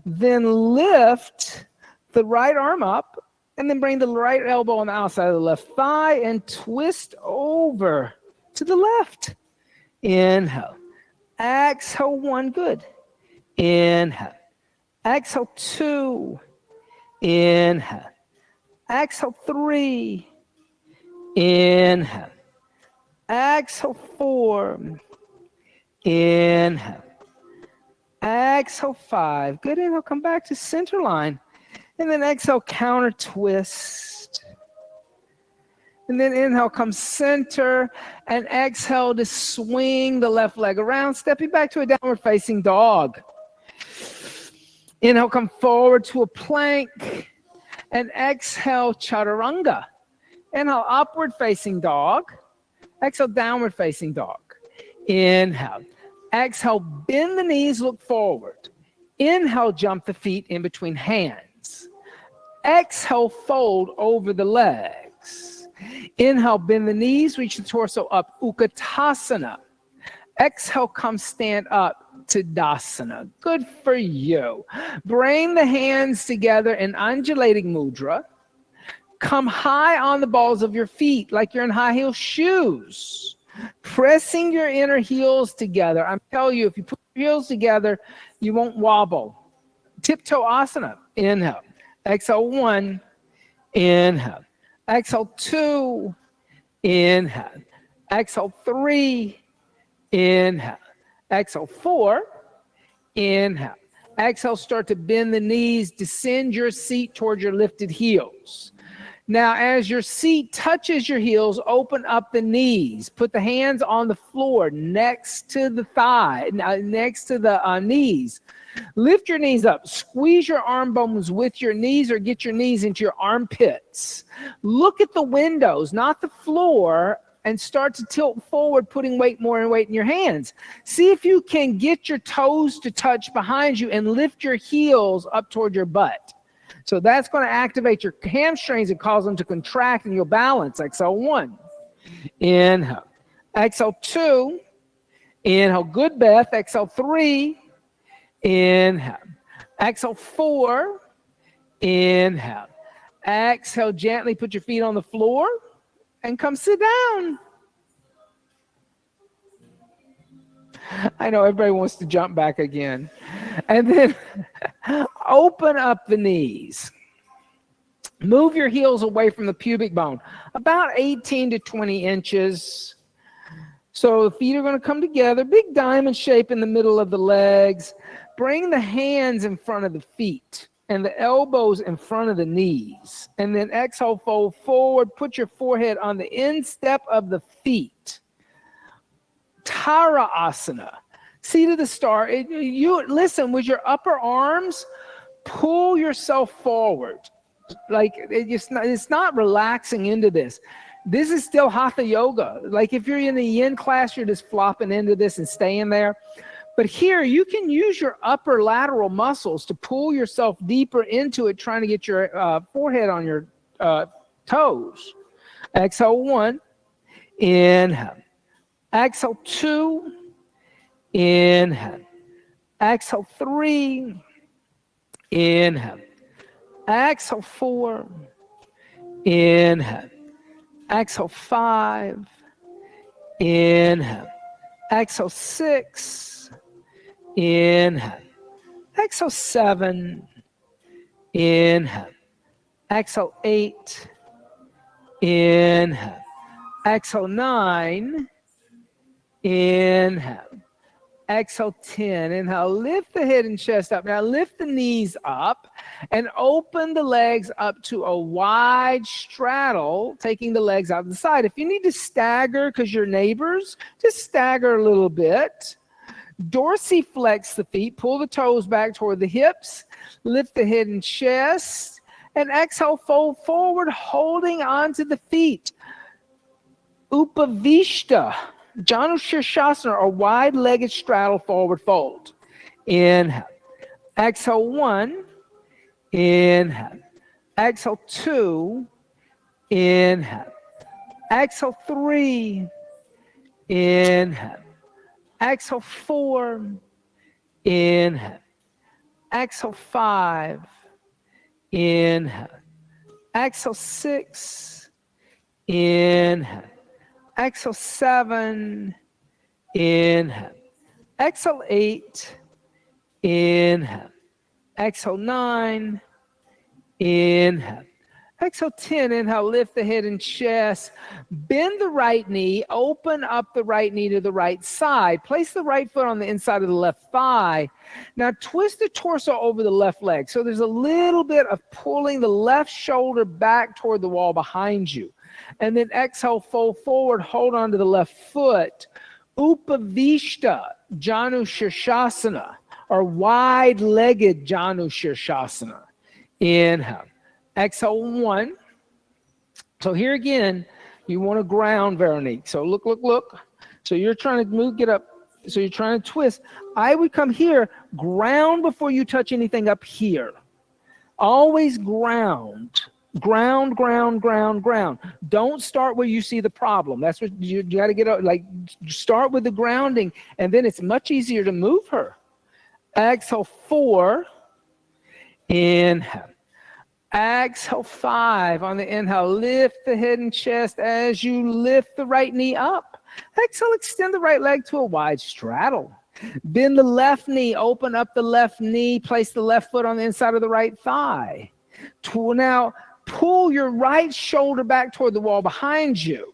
Then lift the right arm up and then bring the right elbow on the outside of the left thigh and twist over to the left. Inhale. Exhale 1. Good. Inhale. Exhale 2. Inhale. Exhale 3. Inhale. Exhale 4. Inhale. Exhale 5. Good. Inhale. Come back to center line. And then exhale, counter twist. And then inhale, come center. And exhale to swing the left leg around, stepping back to a downward facing dog. Inhale, come forward to a plank. And exhale, chaturanga. Inhale, upward facing dog. Exhale, downward facing dog. Inhale. Exhale, bend the knees, look forward. Inhale, jump the feet in between hands. Exhale, fold over the legs. Inhale, bend the knees, reach the torso up, Utkatasana. Exhale, come stand up, Tadasana. Good for you. Bring the hands together in undulating mudra. Come high on the balls of your feet like you're in high heel shoes. Pressing your inner heels together. I'm telling you, if you put your heels together, you won't wobble. Tiptoe asana. Inhale. Exhale 1. Inhale. Exhale 2. Inhale. Exhale, 3. Inhale. Exhale, 4. Inhale. Exhale, start to bend the knees, descend your seat towards your lifted heels. Now, as your seat touches your heels, open up the knees. Put the hands on the floor next to the thigh, next to the knees. Lift your knees up. Squeeze your arm bones with your knees or get your knees into your armpits. Look at the windows, not the floor, and start to tilt forward, putting more weight in your hands. See if you can get your toes to touch behind you and lift your heels up toward your butt. So that's going to activate your hamstrings and cause them to contract, and you'll balance. Exhale, 1. Inhale. Exhale, 2. Inhale, good breath. Exhale, 3. Inhale. Exhale, 4. Inhale. Exhale, gently put your feet on the floor and come sit down. I know everybody wants to jump back again. And then open up the knees. Move your heels away from the pubic bone, about 18 to 20 inches. So the feet are going to come together, big diamond shape in the middle of the legs. Bring the hands in front of the feet and the elbows in front of the knees. And then exhale, fold forward, put your forehead on the instep of the feet. Tara Asana, seat of the star. You listen, with your upper arms, pull yourself forward. Like it's not relaxing into this. This is still Hatha yoga. Like if you're in the yin class, you're just flopping into this and staying there. But here you can use your upper lateral muscles to pull yourself deeper into it, trying to get your forehead on your toes. Exhale, 1. Inhale. Exhale, 2. Inhale. Exhale, 3. Inhale. Exhale, 4. Inhale. Exhale, 5. Inhale. Exhale, 6. Inhale. Exhale, 7. Inhale. Exhale, 8. Inhale. Exhale, 9. Inhale. Exhale, 10. Inhale, lift the head and chest up. Now lift the knees up and open the legs up to a wide straddle, taking the legs out to the side. If you need to stagger because you're neighbors, just stagger a little bit. Dorsiflex the feet, pull the toes back toward the hips, lift the head and chest, and exhale, fold forward, holding onto the feet. Upavishta, Janu Shirshasana, or wide-legged straddle forward fold. Inhale. Exhale, 1. Inhale. Exhale, 2. Inhale. Exhale, 3. Inhale. Exhale, 4. Inhale. Exhale, 5. Inhale. Exhale, 6. Inhale. Exhale, 7. Inhale. Exhale, 8. Inhale. Exhale, 9. Inhale. Exhale, 10. Inhale, lift the head and chest. Bend the right knee. Open up the right knee to the right side. Place the right foot on the inside of the left thigh. Now twist the torso over the left leg. So there's a little bit of pulling the left shoulder back toward the wall behind you. And then exhale, fold forward, hold on to the left foot. Upavishta, Janu Shirshasana, or wide-legged Janu Shirshasana. Inhale. Exhale, 1. So here again, you want to ground, Veronique. So look. So you're trying to move, get up. So you're trying to twist. I would come here, ground before you touch anything up here. Always ground. Ground. Don't start where you see the problem. That's what you got to get up. Like, start with the grounding, and then it's much easier to move her. Exhale, 4. Inhale. Exhale, 5. On the inhale, lift the head and chest as you lift the right knee up. Exhale, extend the right leg to a wide straddle. Bend the left knee, open up the left knee, place the left foot on the inside of the right thigh. Now, pull your right shoulder back toward the wall behind you.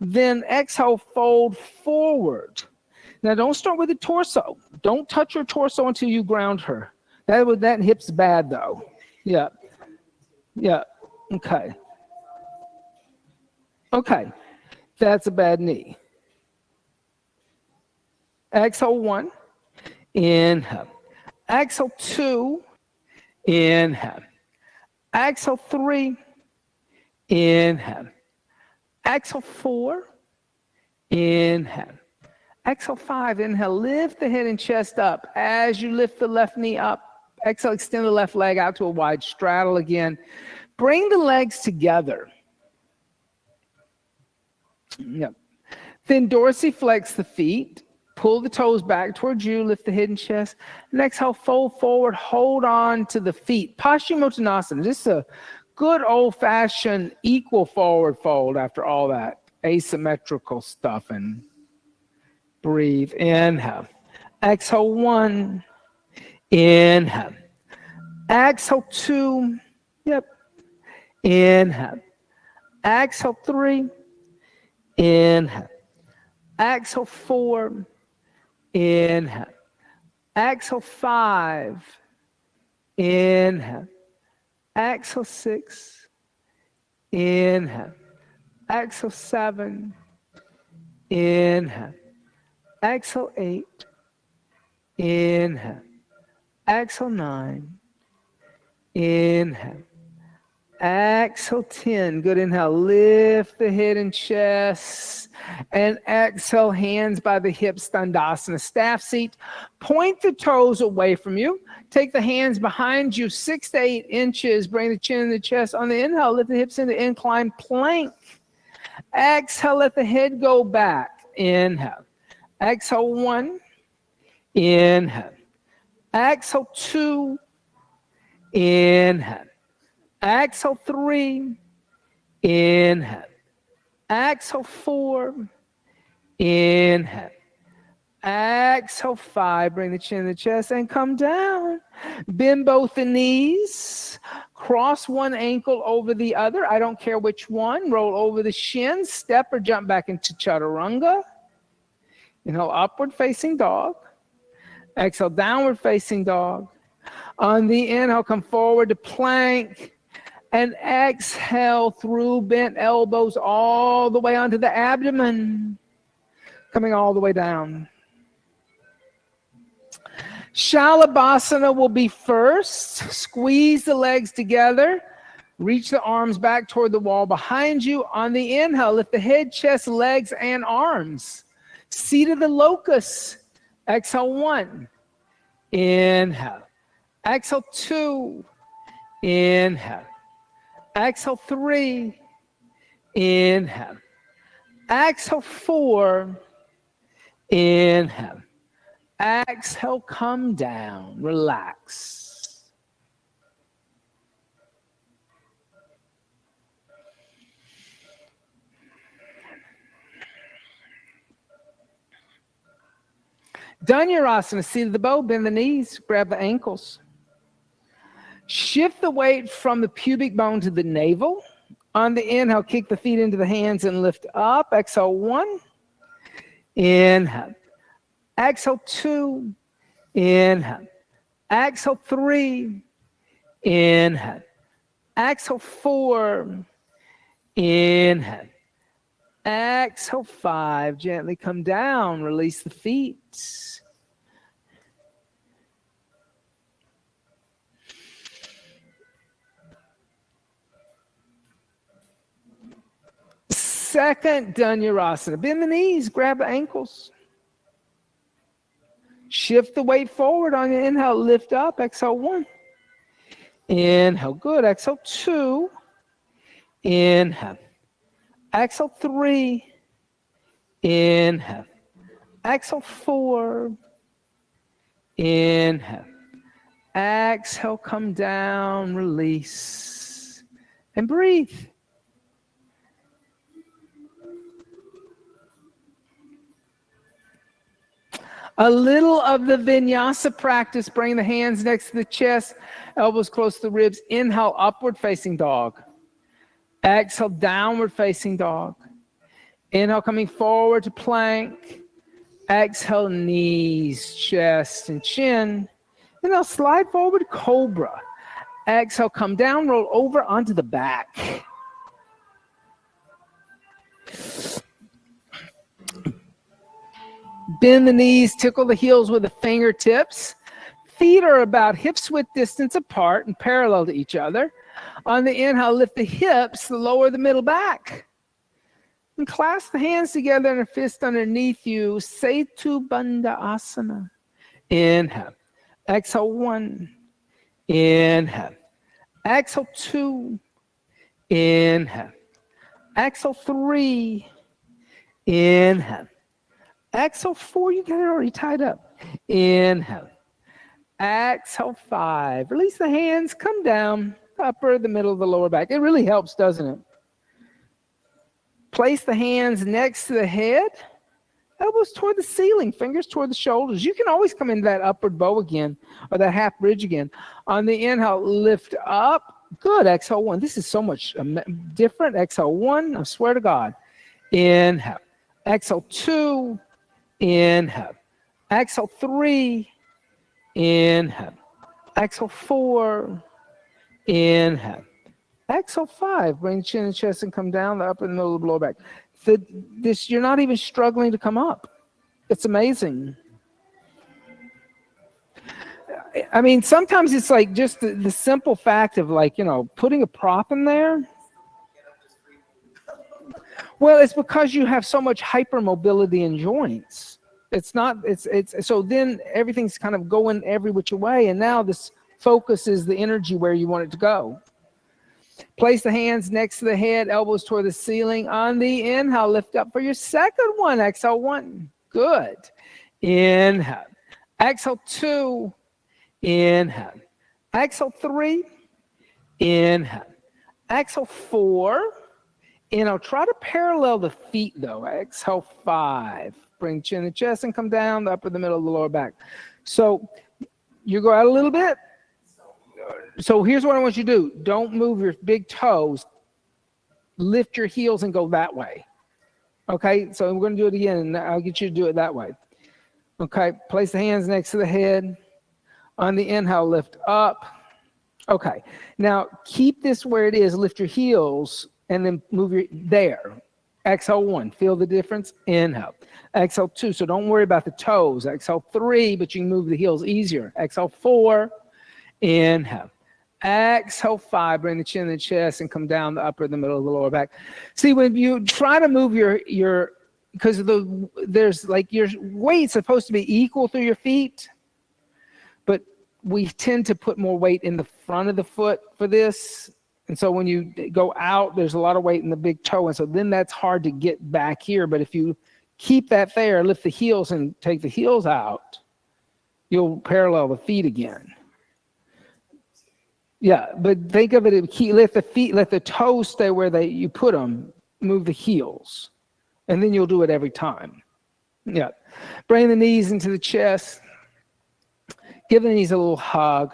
Then exhale, fold forward. Now don't start with the torso. Don't touch your torso until you ground her. That hip's bad though. Yeah. Yeah. Okay. Okay. That's a bad knee. Exhale 1. Inhale. Exhale 2. Inhale. Exhale 3. Inhale. Exhale 4. Inhale. Exhale 5. Inhale. Lift the head and chest up. As you lift the left knee up, exhale, extend the left leg out to a wide straddle again. Bring the legs together. Yep. Then dorsiflex the feet. Pull the toes back towards you. Lift the head and chest. And exhale, fold forward. Hold on to the feet. Paschimottanasana. This is a good old-fashioned equal forward fold after all that asymmetrical stuff. And breathe. Inhale. Exhale 1. Inhale. Exhale 2. Yep. Inhale. Exhale 3. Inhale. Exhale 4. Inhale. Exhale 5. Inhale. Exhale 6. Inhale. Exhale 7. Inhale. Exhale 8. Inhale. Exhale 9. Inhale. Exhale 10. Good. Inhale. Lift the head and chest. And exhale, hands by the hips, Dandasana, staff seat. Point the toes away from you. Take the hands behind you 6 to 8 inches. Bring the chin and the chest. On the inhale, lift the hips into incline plank. Exhale, let the head go back. Inhale. Exhale 1. Inhale. Exhale 2. Inhale. Exhale 3. Inhale. Exhale 4. Inhale. Exhale 5. Bring the chin to the chest and come down. Bend both the knees. Cross one ankle over the other. I don't care which one. Roll over the shins. Step or jump back into chaturanga. Inhale, upward facing dog. Exhale, downward facing dog. On the inhale, come forward to plank. And exhale through bent elbows all the way onto the abdomen. Coming all the way down. Shalabhasana will be first. Squeeze the legs together. Reach the arms back toward the wall behind you. On the inhale, lift the head, chest, legs, and arms. Seat of the locust. Exhale 1. Inhale. Exhale 2. Inhale. Exhale 3. Inhale. Exhale 4. Inhale. Exhale, come down. Relax. Dhanurasana, seat of the bow, bend the knees, grab the ankles. Shift the weight from the pubic bone to the navel. On the inhale, kick the feet into the hands and lift up. Exhale 1. Inhale. Exhale 2. Inhale. Exhale 3. Inhale. Exhale 4. Inhale. Exhale 5. Gently come down. Release the feet. Second Dhanurasana. Bend the knees, grab the ankles. Shift the weight forward on your inhale. Lift up. Exhale 1. Inhale. Good. Exhale 2. Inhale. Exhale 3. Inhale. Exhale 4. Inhale. Exhale. Come down. Release. And breathe. A little of the Vinyasa practice. Bring the hands next to the chest, elbows close to the ribs. Inhale, upward facing dog. Exhale, downward facing dog. Inhale, coming forward to plank. Exhale, knees, chest, and chin. And now slide forward, cobra. Exhale, come down, roll over onto the back. Bend the knees, tickle the heels with the fingertips. Feet are about hips-width distance apart and parallel to each other. On the inhale, lift the hips, lower the middle back. And clasp the hands together and a fist underneath you. Setu Bandha Asana. Inhale. Exhale, 1. Inhale. Exhale, 2. Inhale. Exhale, 3. Inhale. Exhale, 4. You got it already tied up. Inhale. Exhale, 5. Release the hands. Come down. The upper, the middle, the lower back. It really helps, doesn't it? Place the hands next to the head. Elbows toward the ceiling. Fingers toward the shoulders. You can always come into that upward bow again, or that half bridge again. On the inhale, lift up. Good. Exhale, 1. This is so much different. Exhale, 1. I swear to God. Inhale. Exhale, 2. Inhale. Exhale, 3. Inhale. Exhale, 4. Inhale. Exhale, 5. Bring the chin and chest and come down, the upper and middle of the lower back. You're not even struggling to come up. It's amazing. I mean, sometimes it's like just the simple fact of, like, you know, putting a prop in there. Well, it's because you have so much hypermobility in joints. It's so then everything's kind of going every which way, and now this focuses the energy where you want it to go. Place the hands next to the head, elbows toward the ceiling. On the inhale, lift up for your second one. Exhale, 1. Good. Inhale. Exhale, 2. Inhale. Exhale, 3. Inhale. Exhale, 4. Inhale. Try to parallel the feet, though. Exhale, 5. Bring chin and chest and come down, the upper, the middle, the lower back. So you go out a little bit. So here's what I want you to do. Don't move your big toes. Lift your heels and go that way. Okay, so we're going to do it again, and I'll get you to do it that way. Okay, place the hands next to the head. On the inhale, lift up. Okay, now keep this where it is. Lift your heels and then move your there. Exhale, 1. Feel the difference? Inhale. Exhale, 2. So don't worry about the toes. Exhale, 3, but you can move the heels easier. Exhale, 4. Inhale. Exhale, 5. Bring the chin and the chest and come down the upper, the middle, the lower back. See, when you try to move your because there's like your weight's supposed to be equal through your feet, but we tend to put more weight in the front of the foot for this. And so when you go out, there's a lot of weight in the big toe. And so then that's hard to get back here. But if you keep that there, lift the heels and take the heels out, you'll parallel the feet again. Yeah, but think of it, let the feet, let the toes stay where you put them, move the heels. And then you'll do it every time. Yeah. Bring the knees into the chest. Give the knees a little hug.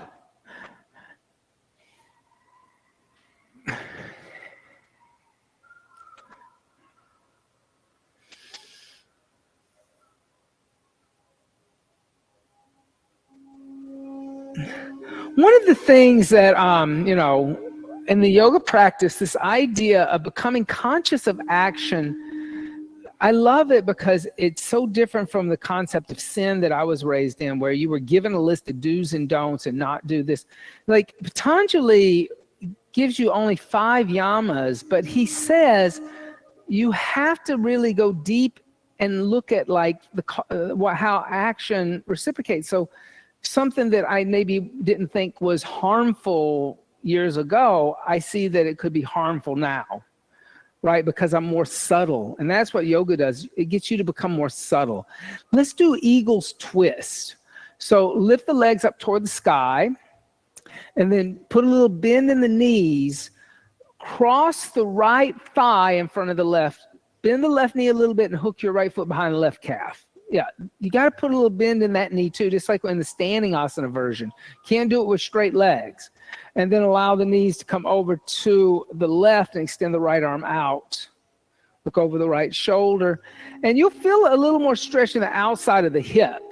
One of the things that, in the yoga practice, this idea of becoming conscious of action, I love it because it's so different from the concept of sin that I was raised in, where you were given a list of do's and don'ts and not do this. Like Patanjali gives you only 5 yamas, but he says you have to really go deep and look at like how action reciprocates. So something that I maybe didn't think was harmful years ago, I see that it could be harmful now, right? Because I'm more subtle. And that's what yoga does. It gets you to become more subtle. Let's do eagle's twist. So lift the legs up toward the sky and then put a little bend in the knees. Cross the right thigh in front of the left. Bend the left knee a little bit and hook your right foot behind the left calf. Yeah, you got to put a little bend in that knee too, just like in the standing asana version. Can't do it with straight legs. And then allow the knees to come over to the left and extend the right arm out. Look over the right shoulder, and you'll feel a little more stretch in the outside of the hip.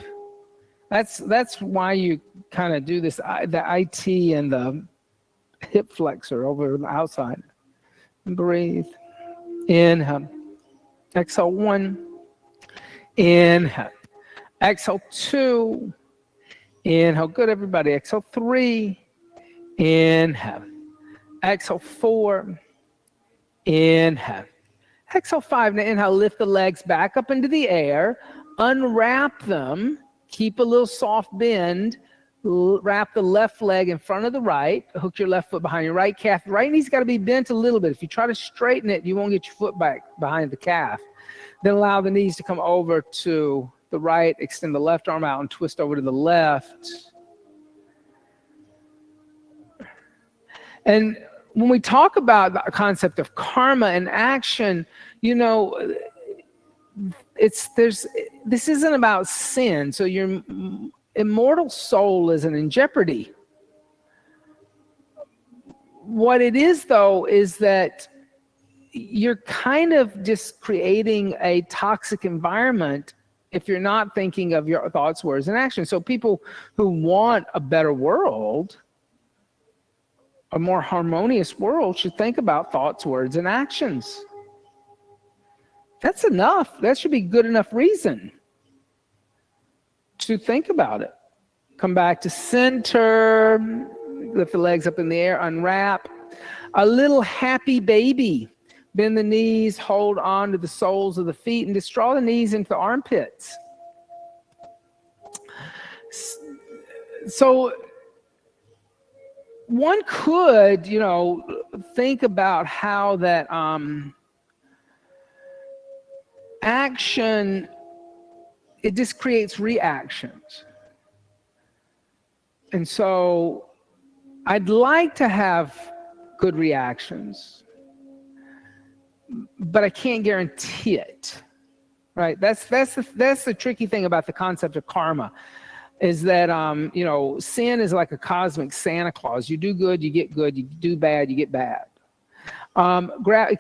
That's why you kind of do this, the IT and the hip flexor over the outside. And breathe. Inhale. Exhale 1. Inhale. Exhale 2. Inhale. Good, everybody. Exhale 3. Inhale. Exhale 4. Inhale. Exhale 5. Now inhale, lift the legs back up into the air. Unwrap them. Keep a little soft bend. Wrap the left leg in front of the right. Hook your left foot behind your right calf. The right knee's got to be bent a little bit. If you try to straighten it, you won't get your foot back behind the calf. Then allow the knees to come over to the right. Extend the left arm out and twist over to the left. And when we talk about the concept of karma and action, you know, this isn't about sin. So your immortal soul isn't in jeopardy. What it is, though, is that you're kind of just creating a toxic environment if you're not thinking of your thoughts, words, and actions. So people who want a better world, a more harmonious world, should think about thoughts, words, and actions. That's enough. That should be good enough reason to think about it. Come back to center. Lift the legs up in the air. Unwrap. A little happy baby. Bend the knees. Hold on to the soles of the feet and just draw the knees into the armpits. So one could, you know, think about how that action, it just creates reactions. And so I'd like to have good reactions, but I can't guarantee it, right? That's the tricky thing about the concept of karma, is that, you know, sin is like a cosmic Santa Claus. You do good, you get good. You do bad, you get bad.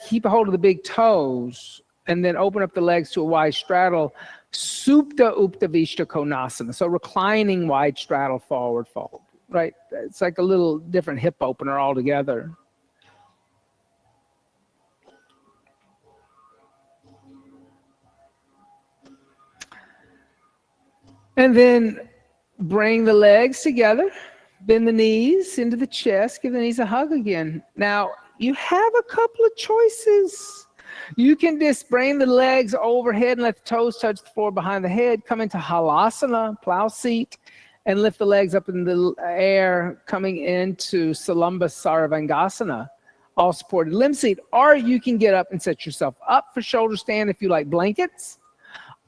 Keep a hold of the big toes and then open up the legs to a wide straddle. Supta Upta Vishta Konasana. So reclining wide straddle, forward fold, right? It's like a little different hip opener altogether. And then bring the legs together, bend the knees into the chest, give the knees a hug again. Now, you have a couple of choices. You can just bring the legs overhead and let the toes touch the floor behind the head, come into halasana, plow seat, and lift the legs up in the air, coming into salamba saravangasana, all supported limb seat. Or you can get up and set yourself up for shoulder stand if you like blankets.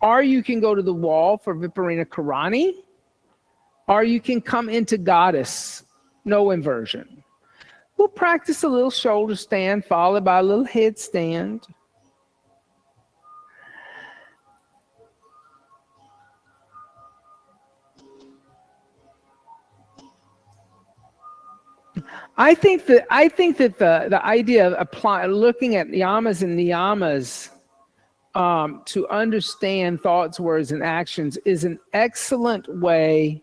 Or you can go to the wall for Viparina Karani. Or you can come into goddess, no inversion. We'll practice a little shoulder stand followed by a little headstand. I think that the idea of looking at yamas and niyamas to understand thoughts, words, and actions is an excellent way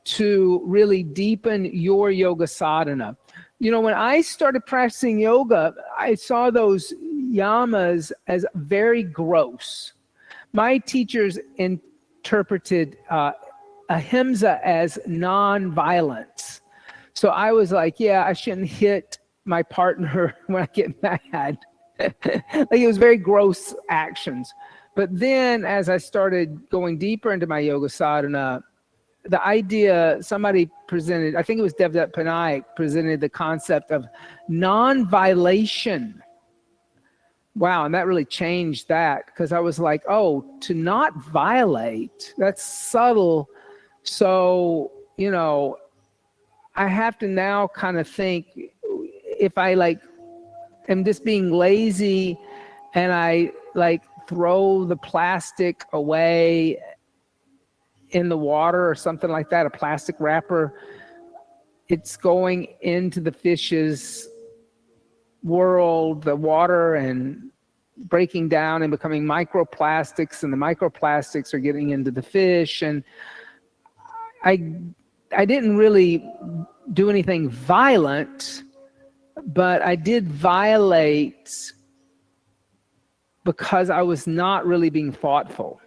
to really deepen your yoga sadhana. You know, when I started practicing yoga, I saw those yamas as very gross. My teachers interpreted ahimsa as non-violence. So I was like, yeah, I shouldn't hit my partner when I get mad. Like, it was very gross actions. But then as I started going deeper into my yoga sadhana, the idea, somebody presented, I think it was Devdutt Panaik, presented the concept of non-violation. Wow, and that really changed that, because I was like, oh, to not violate, that's subtle. So, you know, I have to now kind of think, if I like am just being lazy and I like throw the plastic away in the water or something like that, a plastic wrapper, it's going into the fish's world, the water, and breaking down and becoming microplastics, and the microplastics are getting into the fish. And I didn't really do anything violent, but I did violate because I was not really being thoughtful.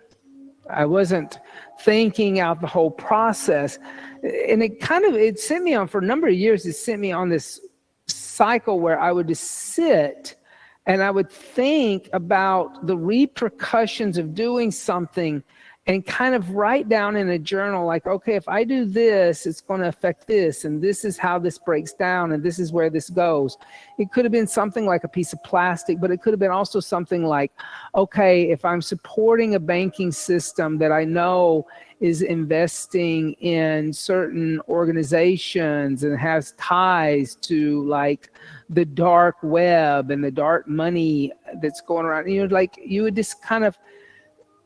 I wasn't thinking out the whole process. And it sent me on, for a number of years, it sent me on this cycle where I would just sit and I would think about the repercussions of doing something and kind of write down in a journal, like, okay, if I do this, it's going to affect this, and this is how this breaks down, and this is where this goes. It could have been something like a piece of plastic, but it could have been also something like, okay, if I'm supporting a banking system that I know is investing in certain organizations and has ties to like the dark web and the dark money that's going around, like you would just kind of,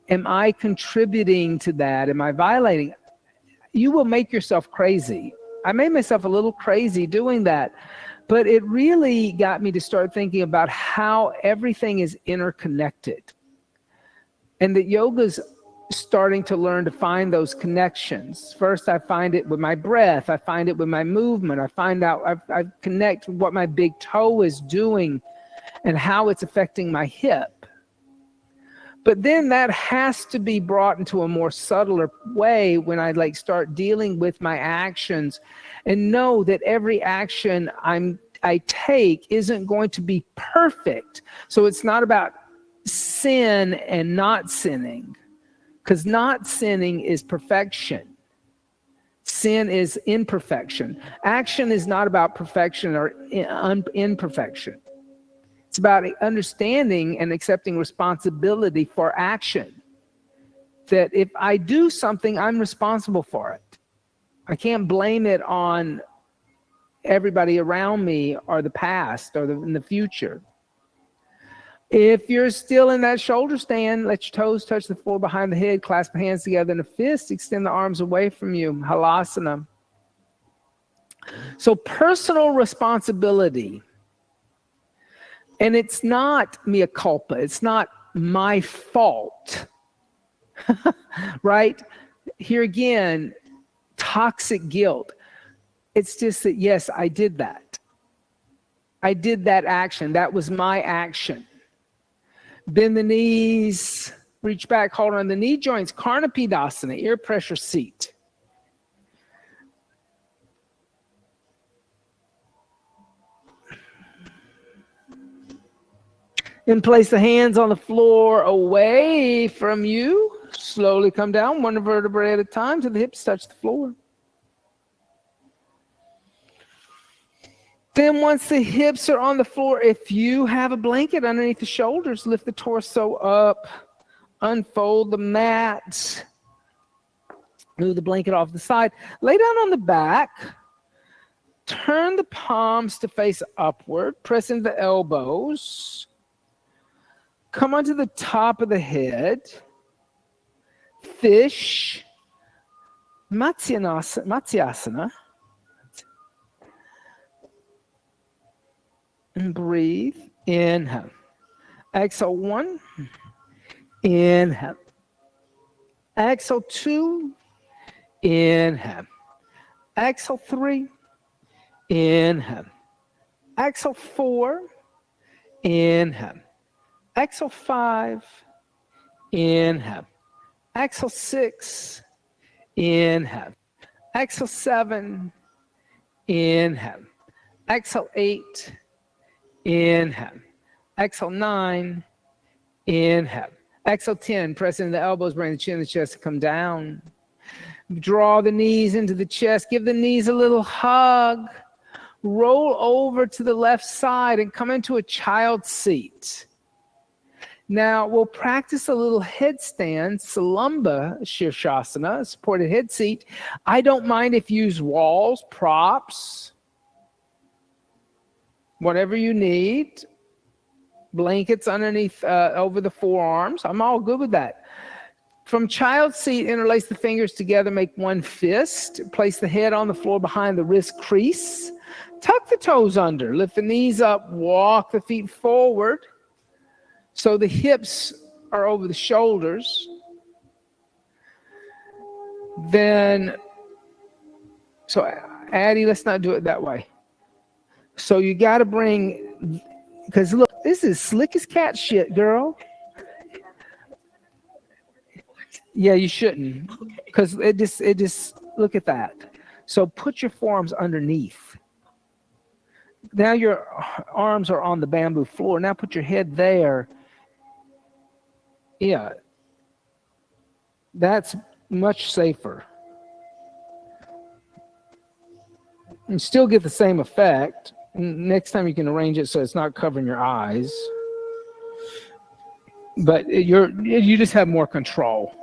am I contributing to that? Am I violating? You will make yourself crazy. I made myself a little crazy doing that, but it really got me to start thinking about how everything is interconnected, and that yoga's starting to learn to find those connections. First, I find it with my breath. I find it with my movement. I find out, I connect what my big toe is doing and how it's affecting my hip. But then that has to be brought into a more subtler way when I like start dealing with my actions and know that every action I take isn't going to be perfect. So it's not about sin and not sinning, because not sinning is perfection. Sin is imperfection. Action is not about perfection or imperfection. It's about understanding and accepting responsibility for action. That if I do something, I'm responsible for it. I can't blame it on everybody around me or the past or in the future. If you're still in that shoulder stand, let your toes touch the floor behind the head, clasp your hands together in a fist, extend the arms away from you, halasana. So personal responsibility. And it's not mea culpa. It's not my fault, right? Here again, toxic guilt. It's just that, yes, I did that. I did that action. That was my action. Bend the knees, reach back, hold on the knee joints, Karnapidasana, ear pressure seat. And place the hands on the floor away from you. Slowly come down, one vertebrae at a time till the hips touch the floor. Then once the hips are on the floor, if you have a blanket underneath the shoulders, lift the torso up, unfold the mat, move the blanket off the side, lay down on the back, turn the palms to face upward, press into the elbows, come onto the top of the head, fish, Matsyasana, and breathe. Inhale. Exhale 1. Inhale. Exhale 2. Inhale. Exhale 3. Inhale. Exhale 4. Inhale. Exhale 5. Inhale. Exhale 6. Inhale. Exhale 7. Inhale. Exhale 8. Inhale. Exhale 9. Inhale. Exhale 10. Press into the elbows, bring the chin and the chest to come down. Draw the knees into the chest. Give the knees a little hug. Roll over to the left side and come into a child's seat. Now we'll practice a little headstand, Salamba Shirshasana, supported head seat. I don't mind if you use walls, props, whatever you need, blankets underneath, over the forearms. I'm all good with that. From child's seat, interlace the fingers together, make one fist. Place the head on the floor behind the wrist crease. Tuck the toes under, lift the knees up, walk the feet forward. So the hips are over the shoulders. Then, so Addie, let's not do it that way. So you got to bring, because look, this is slick as cat shit, girl. Yeah, you shouldn't, because it just, look at that. So put your forearms underneath. Now your arms are on the bamboo floor. Now put your head there. Yeah, that's much safer. You still get the same effect. Next time you can arrange it so it's not covering your eyes. But you just have more control.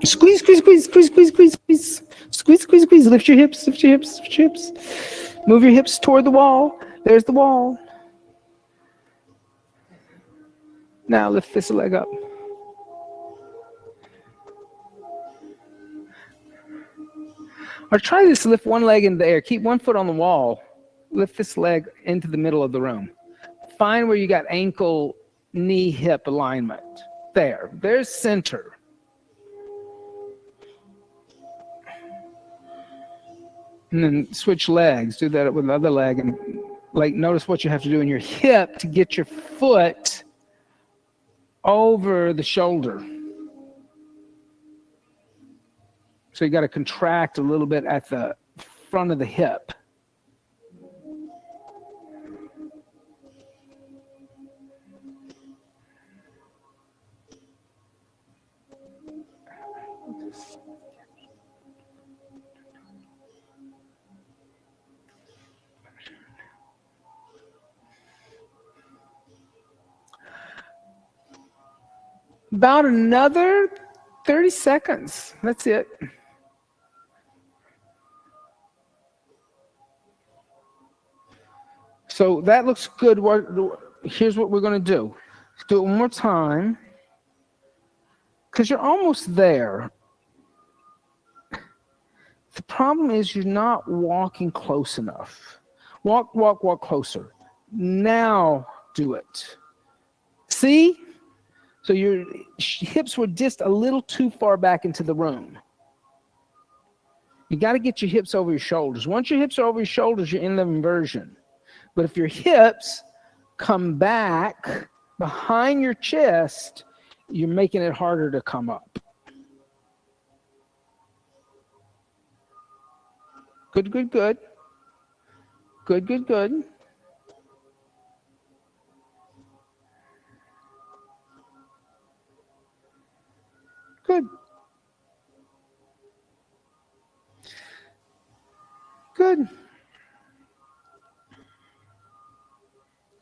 Squeeze, squeeze, squeeze, squeeze, squeeze, squeeze, squeeze, squeeze, squeeze, squeeze. Lift your hips, lift your hips, lift your hips. Move your hips toward the wall. There's the wall. Now lift this leg up. Or try this, lift one leg in the air. Keep one foot on the wall. Lift this leg into the middle of the room. Find where you got ankle, knee, hip alignment. There's center. And then switch legs. Do that with the other leg. And like notice what you have to do in your hip to get your foot over the shoulder. So you got to contract a little bit at the front of the hip. About another 30 seconds. That's it. So that looks good. Here's what we're going to do. Let's do it one more time. Because you're almost there. The problem is you're not walking close enough. Walk, walk, walk closer. Now do it. See? So your hips were just a little too far back into the room. You got to get your hips over your shoulders. Once your hips are over your shoulders, you're in the inversion. But if your hips come back behind your chest, you're making it harder to come up. Good, good, good. Good, good, good. Good. Good.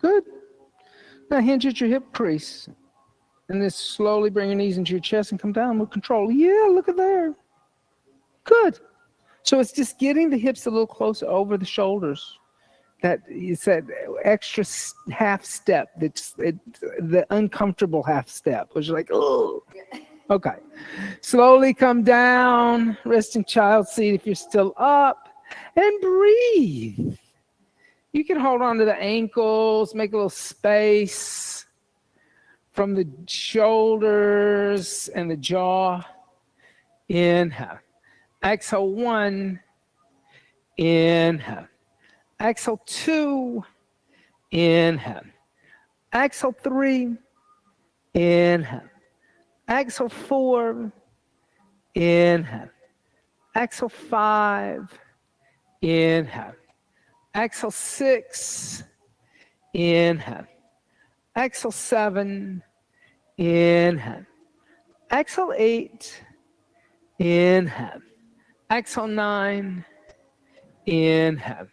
Good. Now hinge at your hip crease. And then slowly bring your knees into your chest and come down with control. Yeah, look at there. Good. So it's just getting the hips a little closer over the shoulders. It's that extra half step. That's the uncomfortable half step, which is like, oh. Okay. Slowly come down, resting child seat if you're still up, and breathe. You can hold on to the ankles, make a little space from the shoulders and the jaw. Inhale. Exhale 1. Inhale. Exhale 2. Inhale. Exhale 3. Inhale. Exhale 4. Inhale. Exhale 5. Inhale. Exhale 6. Inhale. Exhale 7. Inhale. Exhale 8. Inhale. Exhale 9. Inhale.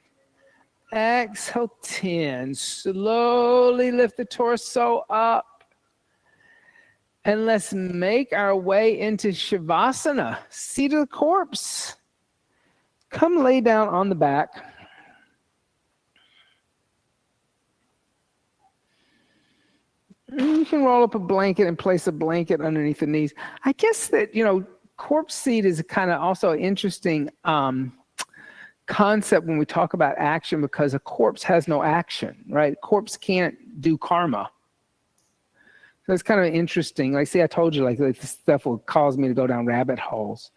Exhale 10. Slowly lift the torso up. And let's make our way into Shavasana, seat of the corpse. come lay down on the back. You can roll up a blanket and place a blanket underneath the knees. I guess that, corpse seat is kind of also an interesting concept when we talk about action, because a corpse has no action, right? A corpse can't do karma. So it's kind of interesting. Like, see, I told you, like this stuff will cause me to go down rabbit holes.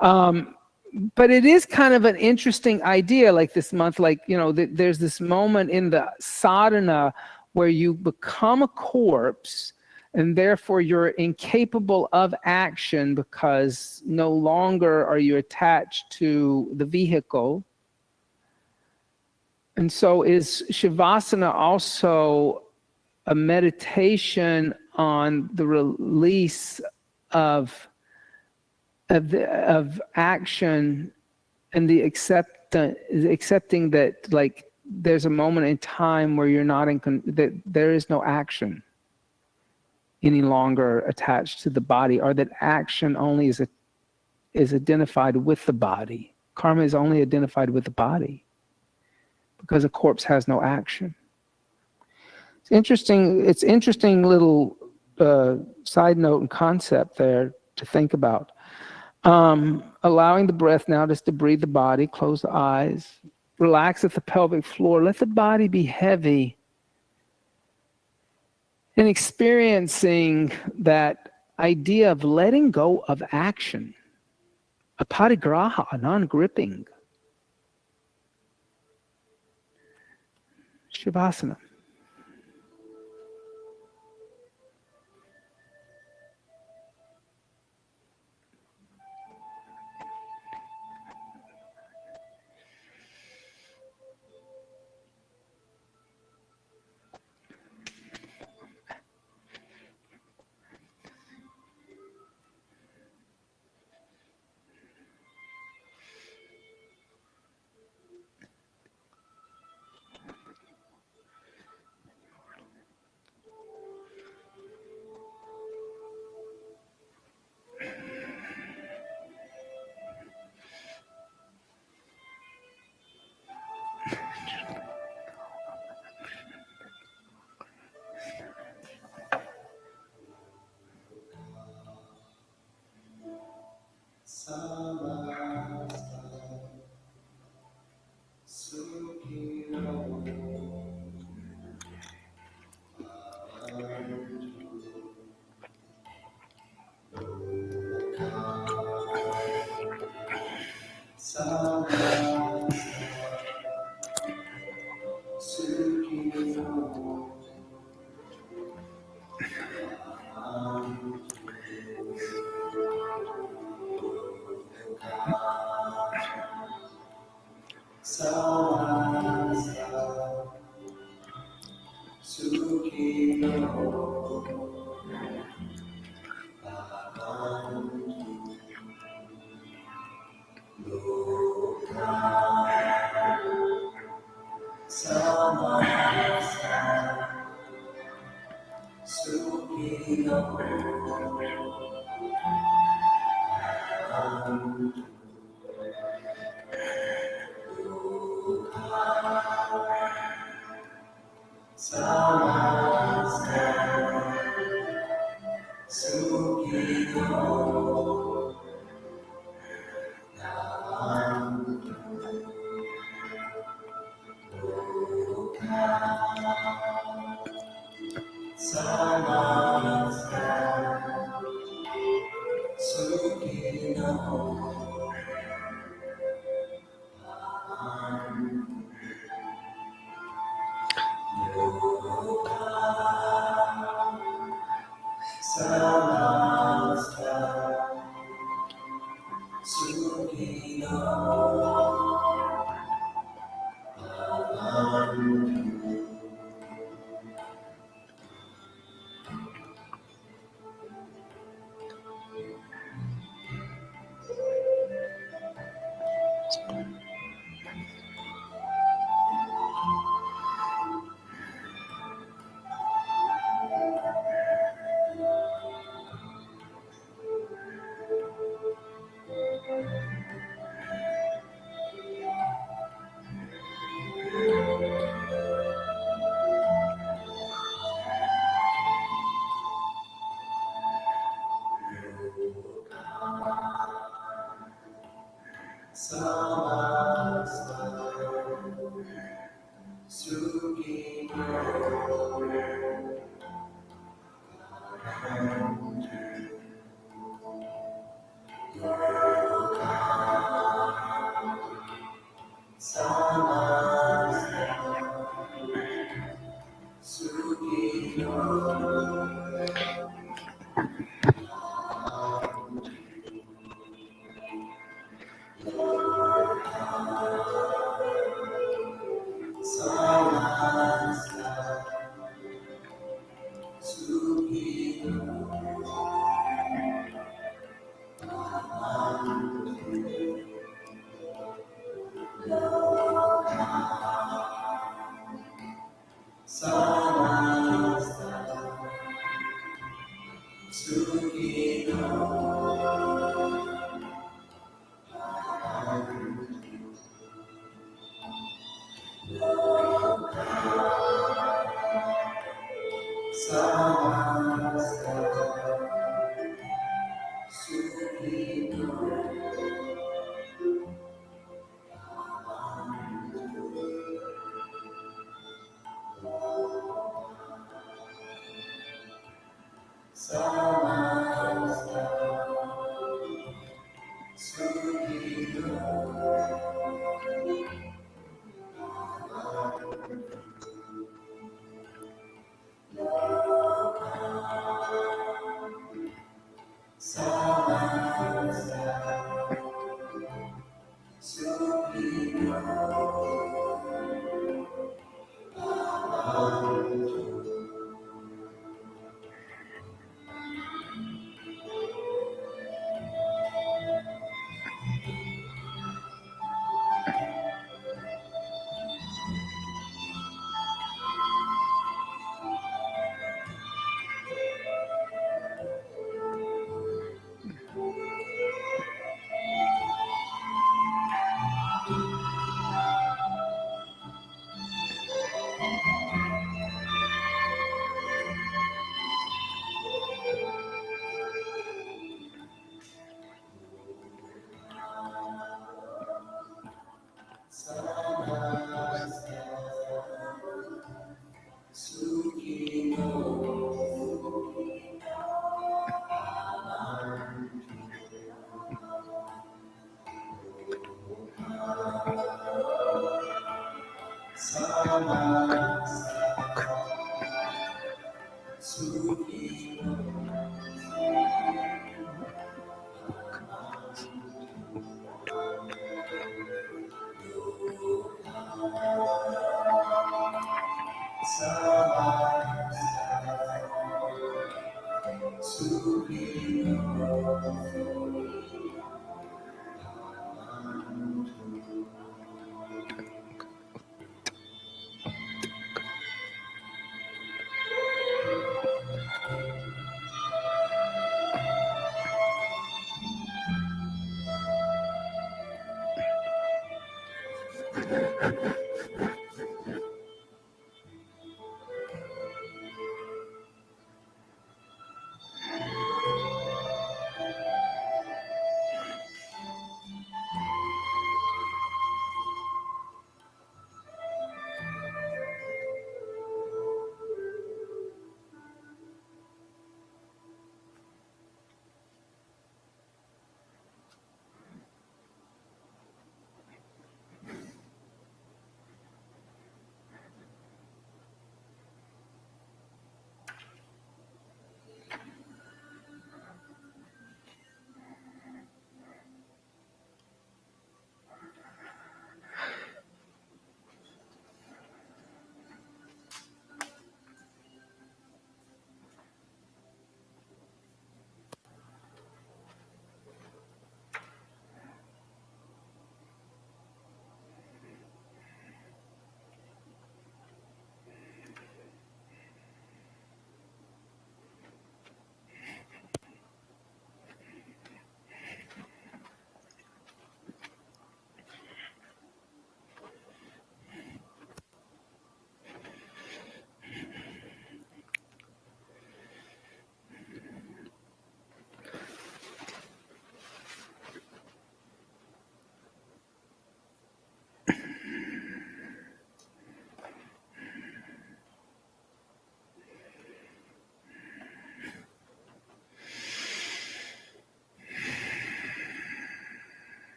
But it is kind of an interesting idea, like this month, like, there's this moment in the sadhana where you become a corpse, and therefore you're incapable of action because no longer are you attached to the vehicle. And so is Shavasana also a meditation on the release of action and the accepting that, like, there's a moment in time where you're not that there is no action any longer attached to the body, or that action only is identified with the body. Karma is only identified with the body because a corpse has no action. It's interesting. It's interesting little side note and concept there to think about. Allowing the breath now just to breathe the body, close the eyes, relax at the pelvic floor, let the body be heavy, and experiencing that idea of letting go of action, a parigraha, a non-gripping. Shavasana.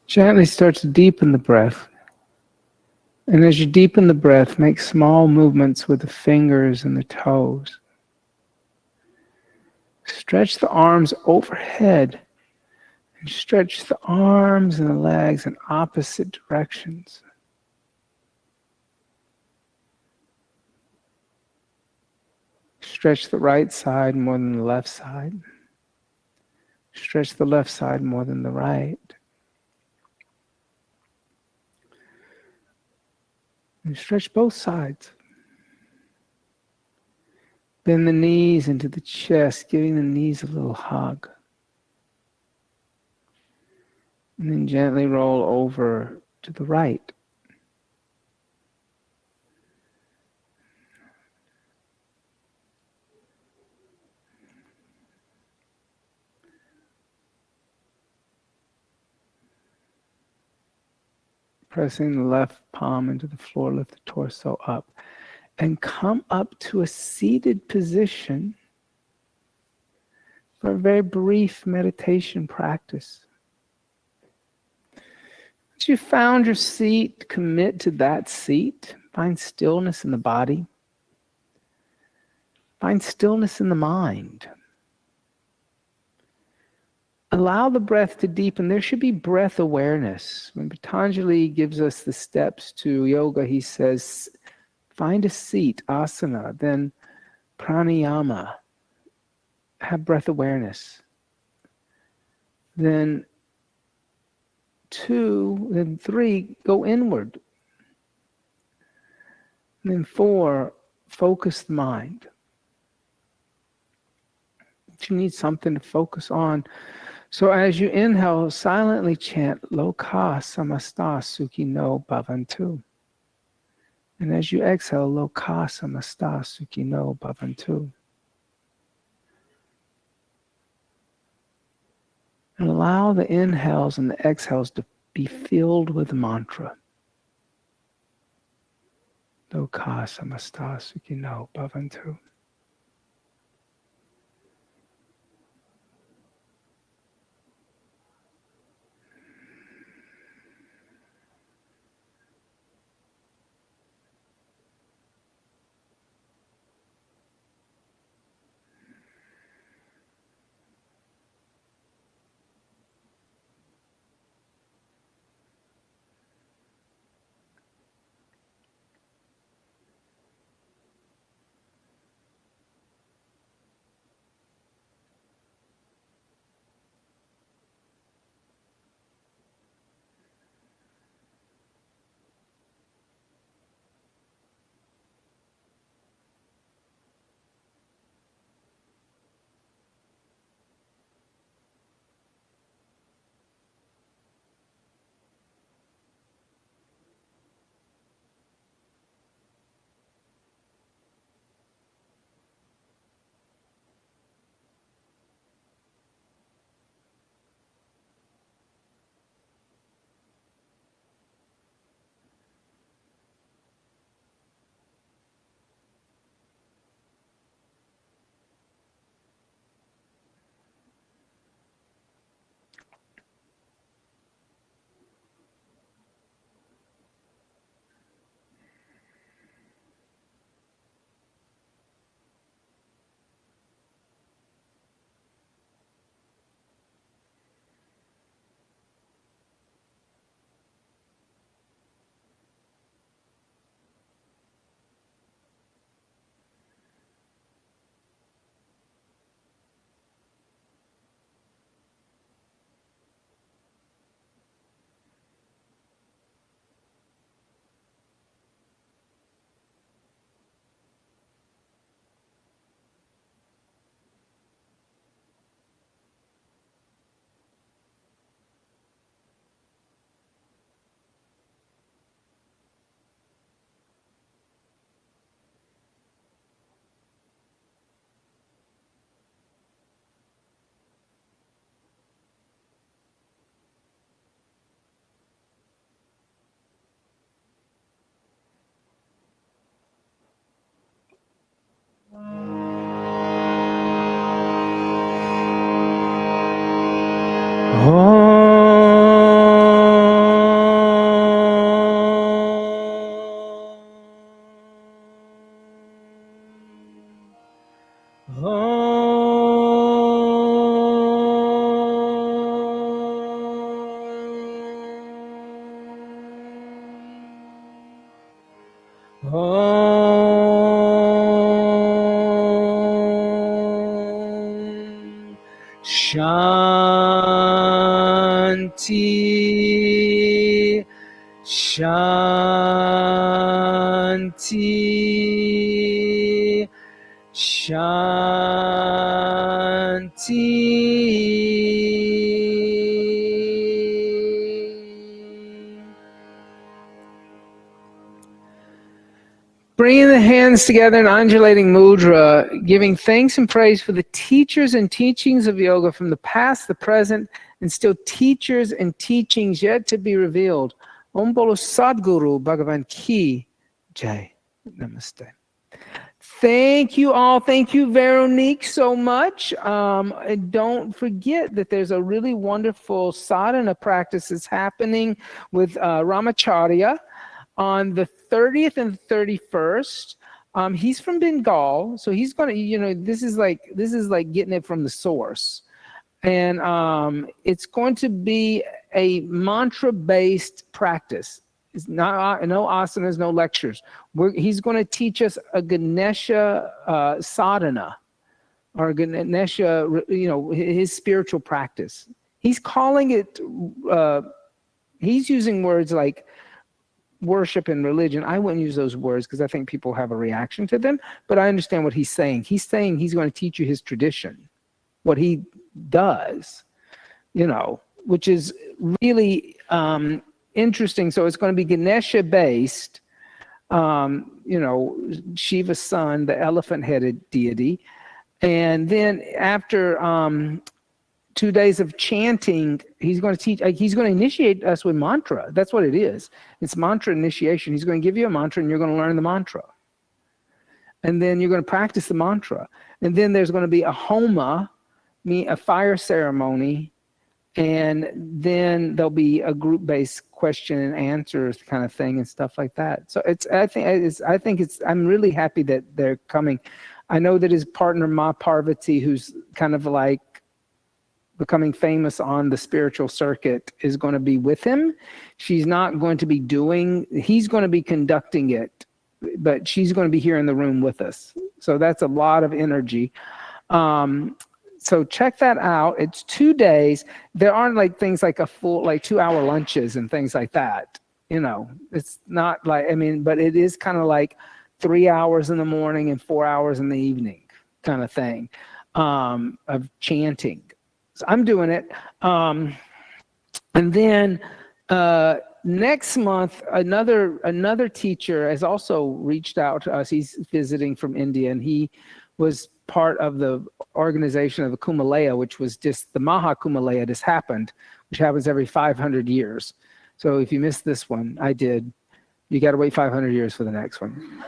Gently start to deepen the breath. And as you deepen the breath, make small movements with the fingers and the toes. Stretch the arms overhead and stretch the arms and the legs in opposite directions. Stretch the right side more than the left side. Stretch the left side more than the right. And stretch both sides. Bend the knees into the chest, giving the knees a little hug. And then gently roll over to the right. Pressing the left palm into the floor, lift the torso up. And come up to a seated position for a very brief meditation practice. Once you found your seat, commit to that seat. Find stillness in the body. Find stillness in the mind. Allow the breath to deepen. There should be breath awareness. When Patanjali gives us the steps to yoga, he says, find a seat, asana, then pranayama, have breath awareness. Then 2, then 3, go inward. And then 4, focus the mind. You need something to focus on. So as you inhale, silently chant Loka Samasta Sukhino Bhavantu. And as you exhale, Loka Samasta Sukhino Bhavantu. And allow the inhales and the exhales to be filled with the mantra. Loka Samasta Sukhino Bhavantu. Shanti, Shanti, Shanti. Bringing the hands together in undulating mudra, giving thanks and praise for the teachers and teachings of yoga from the past, the present, and still teachers and teachings yet to be revealed. Om Bolo Sadguru Bhagavan Ki Jai. Namaste. Thank you all. Thank you, Veronique, so much. And don't forget that there's a really wonderful sadhana practice that's happening with Ramacharya on the 30th and 31st. He's from Bengal, so he's going to, this is like getting it from the source. And it's going to be a mantra-based practice. It's not no asanas, no lectures. He's going to teach us a Ganesha sadhana, or Ganesha, his spiritual practice. He's calling it. He's using words like worship and religion. I wouldn't use those words because I think people have a reaction to them, but I understand what he's saying. He's saying he's going to teach you his tradition, what he does, which is really interesting. So it's going to be Ganesha based, Shiva's son, the elephant-headed deity. And then after 2 days of chanting, he's going to initiate us with mantra. That's what it is. It's mantra initiation. He's going to give you a mantra and you're going to learn the mantra. And then you're going to practice the mantra. And then there's going to be a homa, a fire ceremony. And then there'll be a group-based question and answers kind of thing and stuff like that. So I'm really happy that they're coming. I know that his partner, Ma Parvati, who's kind of like becoming famous on the spiritual circuit, is going to be with him. She's not going to be he's going to be conducting it, but she's going to be here in the room with us. So that's a lot of energy. So check that out. It's 2 days. There aren't like things like a full, 2-hour lunches and things like that. It's not like, but it is kind of like 3 hours in the morning and 4 hours in the evening kind of thing, of chanting. So I'm doing it. And then next month, another teacher has also reached out to us. He's visiting from India, and he was part of the organization of the Kumbh, which was just the Maha Kumbh just happened, which happens every 500 years. So if you missed this one, I did. You got to wait 500 years for the next one.